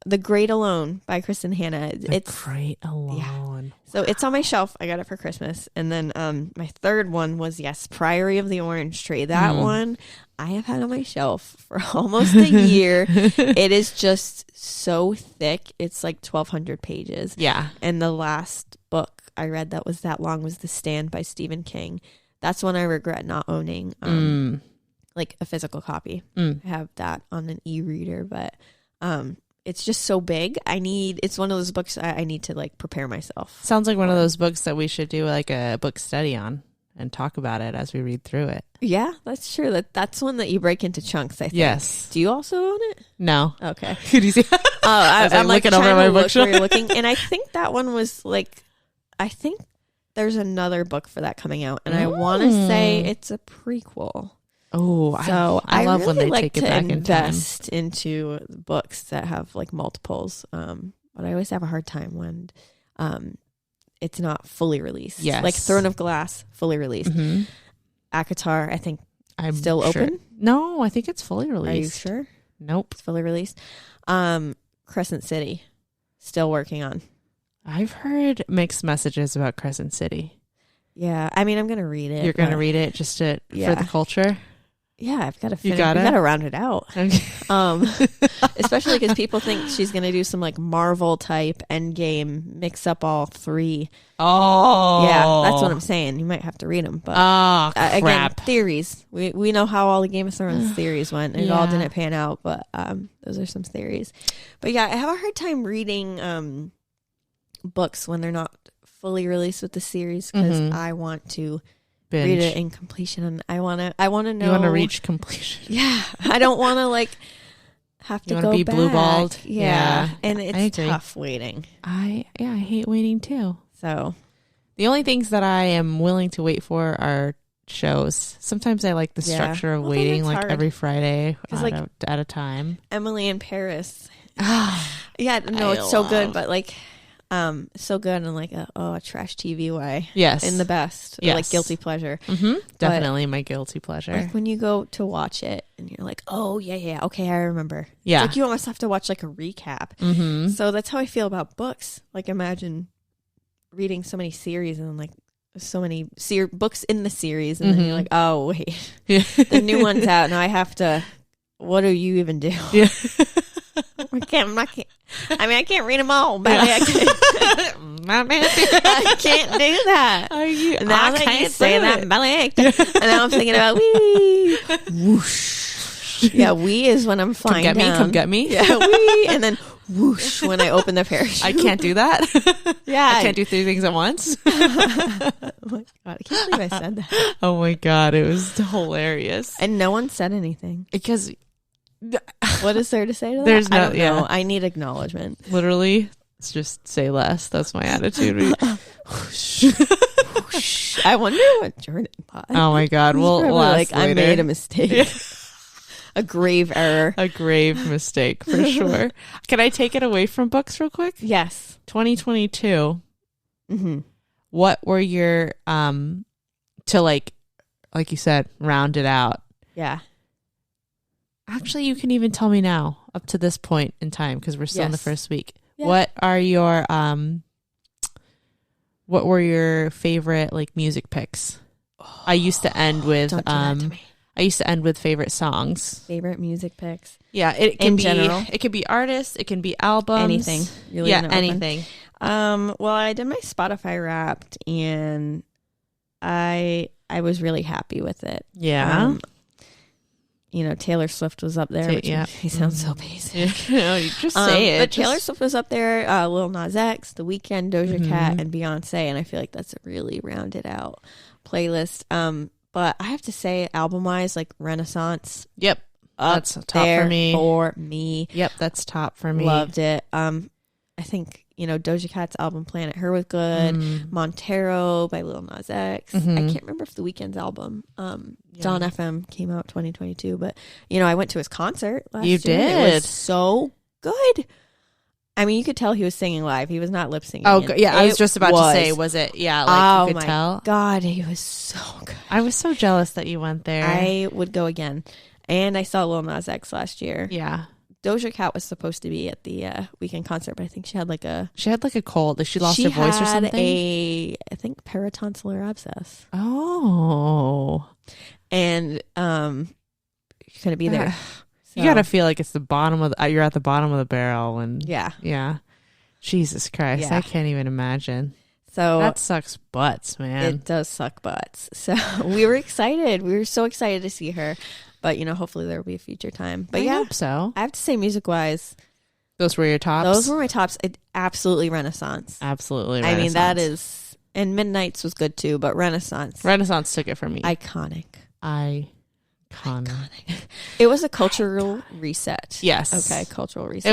The Great Alone by Kristen Hanna. It's Great Alone. Yeah. So it's on my shelf. I got it for Christmas. And then my third one was, Priory of the Orange Tree. That one I have had on my shelf for almost a year. It is just so thick. It's like 1,200 pages. Yeah. And the last book I read that was that long was The Stand by Stephen King. That's one I regret not owning, like a physical copy. I have that on an e-reader, but it's just so big. It's one of those books I need to like prepare myself. Sounds like one of those books that we should do like a book study on and talk about it as we read through it. Yeah, that's true. That's one that you break into chunks, I think. Yes. Do you also own it? No. Okay. Could you see? I'm like looking over my bookshelf. Where you're looking, and I think that one was like, I think there's another book for that coming out, and I want to say it's a prequel. Oh, so I love really when they like take it to back in time. invest into books that have like multiples. But I always have a hard time when it's not fully released. Yes. Like Throne of Glass, fully released. ACOTAR, I think, I'm still sure. open. No, I think it's fully released. Are you sure? Nope. It's fully released. Crescent City, still working on. I've heard mixed messages about Crescent City. Yeah, I mean, I'm gonna read it. You're gonna read it just for the culture. Yeah, I've got to finish. You got to round it out. Okay. Especially because people think she's gonna do some like Marvel type Endgame, mix up all three. Oh, yeah, that's what I'm saying. You might have to read them, but again, theories. We know how all the Game of Thrones theories went. It all didn't pan out, but those are some theories. But yeah, I have a hard time reading books when they're not fully released with the series because I want to read it in completion, and I want to know. You want to reach completion. Yeah, I don't want to like have to go be back. blue-balled. Yeah, and it's tough waiting. I hate waiting too. So the only things that I am willing to wait for are shows. Sometimes I like the structure of waiting like every Friday at a time. Emily in Paris. Yeah, no, it's so good, but like so good in like a trash TV way. Yes. In the best. Yes. Like guilty pleasure. Definitely my guilty pleasure. Like when you go to watch it and you're like, oh yeah, okay, I remember. Yeah. It's like you almost have to watch like a recap. So that's how I feel about books. Like imagine reading so many series and like so many books in the series, and then you're like, oh wait, the new one's out. Now I have to. What do you even do? Yeah. I can't read them all, but I can't do that. Now that you say that, and now I'm thinking about wee, whoosh. Yeah, wee is when I'm flying down. Come get me. Yeah, wee, and then whoosh when I open the parachute. I can't do that. Yeah, I can't do three things at once. Oh my God, I can't believe I said that. Oh my God, it was hilarious. And no one said anything because. What is there to say to that? There's no, I don't know. I need acknowledgement. Literally, it's just say less. That's my attitude. I wonder what Jordan thought. Oh my God. Well, like I made a mistake. A grave error. A grave mistake for sure. Can I take it away from books real quick? Yes. 2022. What were your to like you said, round it out? Yeah. Actually, you can even tell me now up to this point in time because we're still in the first week. Yeah. What are your what were your favorite like music picks? I used to end with I used to end with favorite songs. Favorite music picks. Yeah, it can In be general. It can be artists, it can be albums, Anything. You're yeah, leaving it open. anything. Well, I did my Spotify Wrapped, and I was really happy with it. Yeah. Taylor Swift was up there. Which he sounds so basic. You just say it. But Taylor Swift was up there. Lil Nas X, The Weeknd, Doja Cat, and Beyonce, and I feel like that's a really rounded out playlist. But I have to say, album wise, like Renaissance. Yep. That's top there for me. For me. Yep, that's top for me. Loved it. I think, Doja Cat's album Planet Her was good. Montero by Lil Nas X. I can't remember if The Weeknd's album Dawn FM came out 2022, but I went to his concert last year. You did. It was so good. I mean, you could tell he was singing live. He was not lip syncing. Oh, yeah. I was just about to say, was it? Yeah, like you could tell. God, he was so good. I was so jealous that you went there. I would go again. And I saw Lil Nas X last year. Yeah. Doja Cat was supposed to be at the Weeknd concert, but I think she had like a cold. Like she lost her voice or something. I think paratonsillar abscess. Oh. And she couldn't be there. So. You gotta feel like it's the bottom of you're at the bottom of the barrel, and yeah. Jesus Christ, I can't even imagine. So that sucks butts, man. It does suck butts. So we were excited. We were so excited to see her. But, hopefully there will be a future time. But I hope so. I have to say, music-wise, those were your tops? Those were my tops. Absolutely Renaissance. Absolutely Renaissance. I mean, that is... And Midnight's was good, too, but Renaissance. Renaissance took it from me. Iconic. It was a cultural reset. Yes. Okay, cultural reset.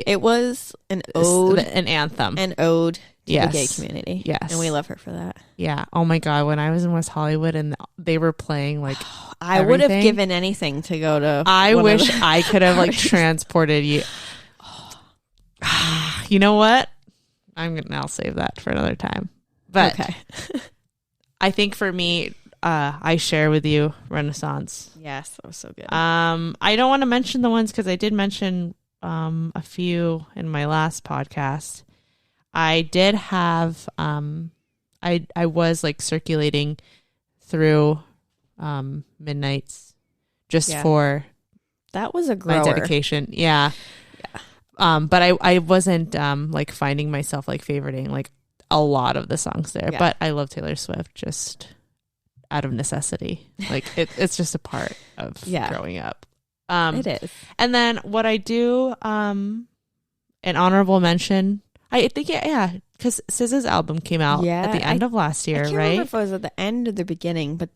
It was an ode. An anthem. An ode to the gay community. Yes. And we love her for that. Yeah. Oh, my God. When I was in West Hollywood and they were playing, like... I would have given anything to go to. I wish I could have transported you. You know what? I'll save that for another time. But okay. I think for me, I share with you Renaissance. Yes, that was so good. I don't want to mention the ones because I did mention a few in my last podcast. I did have I was circulating through Midnights just for that was a grower. my dedication. Yeah. But I wasn't finding myself favoriting a lot of the songs there. But I love Taylor Swift just out of necessity. It's just a part of growing up. It is. And then what I do, an honorable mention, I think because SZA's album came out at the end of last year, I can't remember if it was at the end or the beginning, but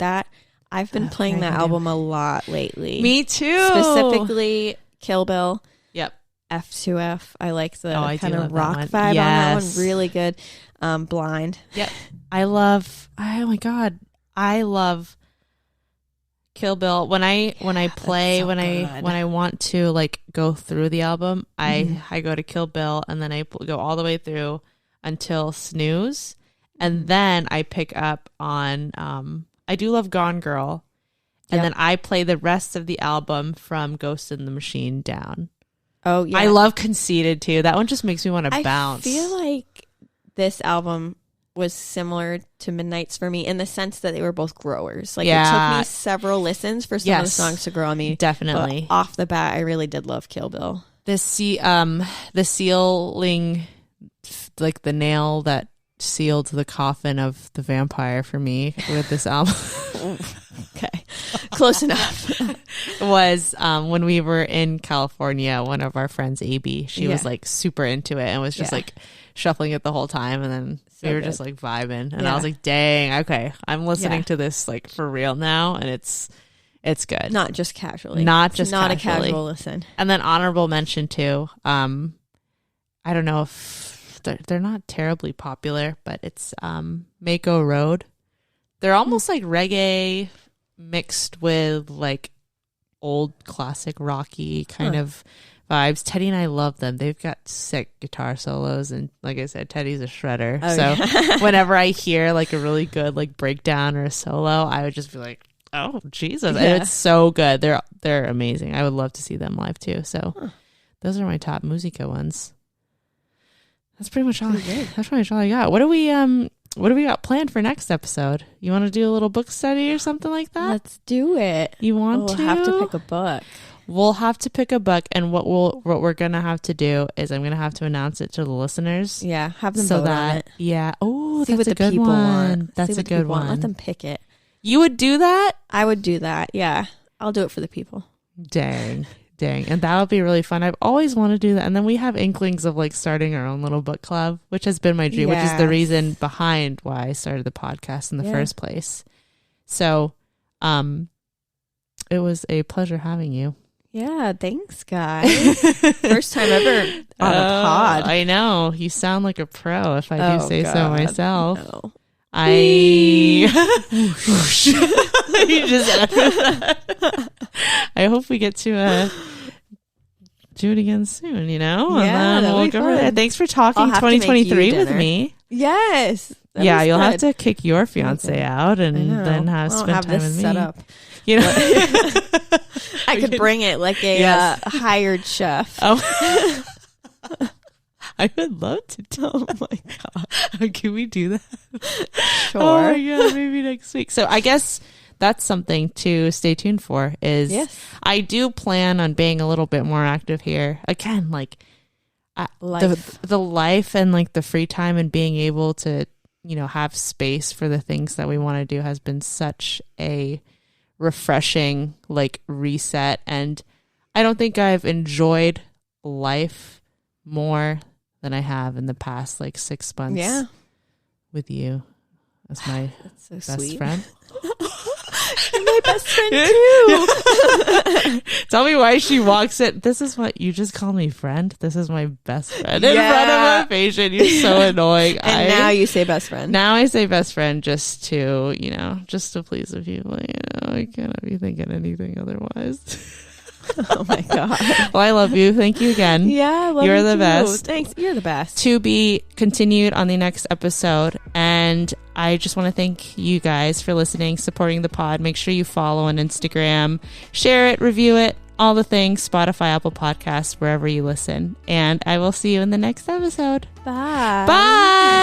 I've been playing that album a lot lately. Me too. Specifically Kill Bill. Yep. F2F. I like the kind of vibe rock on that one. Really good. Blind. Yep. Oh my God. I love Kill Bill. When I play, when I want to go through the album, I go to Kill Bill and then I go all the way through until Snooze. And then I pick up on, I do love Gone Girl. And then I play the rest of the album from Ghost in the Machine down. Oh, yeah. I love Conceited too. That one just makes me want to bounce. I feel like this album was similar to Midnight's for me in the sense that they were both growers. It took me several listens for some of the songs to grow on me. Definitely. But off the bat, I really did love Kill Bill. The sealing, the nail that sealed the coffin of the vampire for me with this album. Okay. Close enough. Was when we were in California, one of our friends, AB, she was super into it and was just shuffling it the whole time. And then we were just vibing. And I was like, dang, okay, I'm listening to this for real now. And it's good. Not just casually. Not a casual listen. And then honorable mention too. I don't know if they're not terribly popular, but it's Mako Road. They're almost like reggae mixed with old classic rocky kind of vibes. Teddy and I love them. They've got sick guitar solos, and like I said, Teddy's a shredder. So whenever I hear a really good breakdown or a solo, I would just be like, oh Jesus. And it's so good. They're amazing. I would love to see them live too. So those are my top Musica ones. That's pretty much all I got. What do we what do we got planned for next episode? You want to do a little book study or something like that? Let's do it. You want to? We'll have to pick a book. We'll have to pick a book, and what we're gonna have to do is I'm gonna have to announce it to the listeners. Yeah, have them vote on it. Yeah. Oh, See that's what a the good people one. want. That's See a what the good people want. one. Let them pick it. You would do that? I would do that. Yeah, I'll do it for the people. Dang. And that would be really fun. I've always wanted to do that. And then we have inklings of like starting our own little book club, which has been my dream, which is the reason behind why I started the podcast in the first place. So, it was a pleasure having you. Yeah, thanks, guys. First time ever on a pod. I know. You sound like a pro, if I do say so myself. No. You just I hope we get to do it again soon, you know? Yeah, and then we'll go over there. Thanks for talking 2023 with me. Yes. Yeah, you'll have to kick your fiance out and then spend time with me. Set up. You know, I could bring it like a hired chef. Oh, I would love to. Oh my god! Can we do that? Sure. Oh my god, maybe next week. So I guess that's something to stay tuned for. I do plan on being a little bit more active here. Again, like the life and like the free time and being able to, you know, have space for the things that we want to do has been such a refreshing like reset, and I don't think I've enjoyed life more than I have in the past like 6 months with you as my best friend. You're my best friend too. Tell me why she walks it. This is what you just call me friend. This is my best friend in front of a patient. You're so annoying. And now you say best friend. Now I say best friend just to, you know, just to please the people. You know, I cannot be thinking anything otherwise. Oh my god. Well, I love you. Thank you again. Yeah, I love You're you the too. best. Thanks. You're the best. To be continued on the next episode. And I just want to thank you guys for listening, supporting the pod. Make sure you follow on Instagram, share it, review it, all the things, Spotify, Apple Podcasts, wherever you listen. And I will see you in the next episode. Bye. Bye.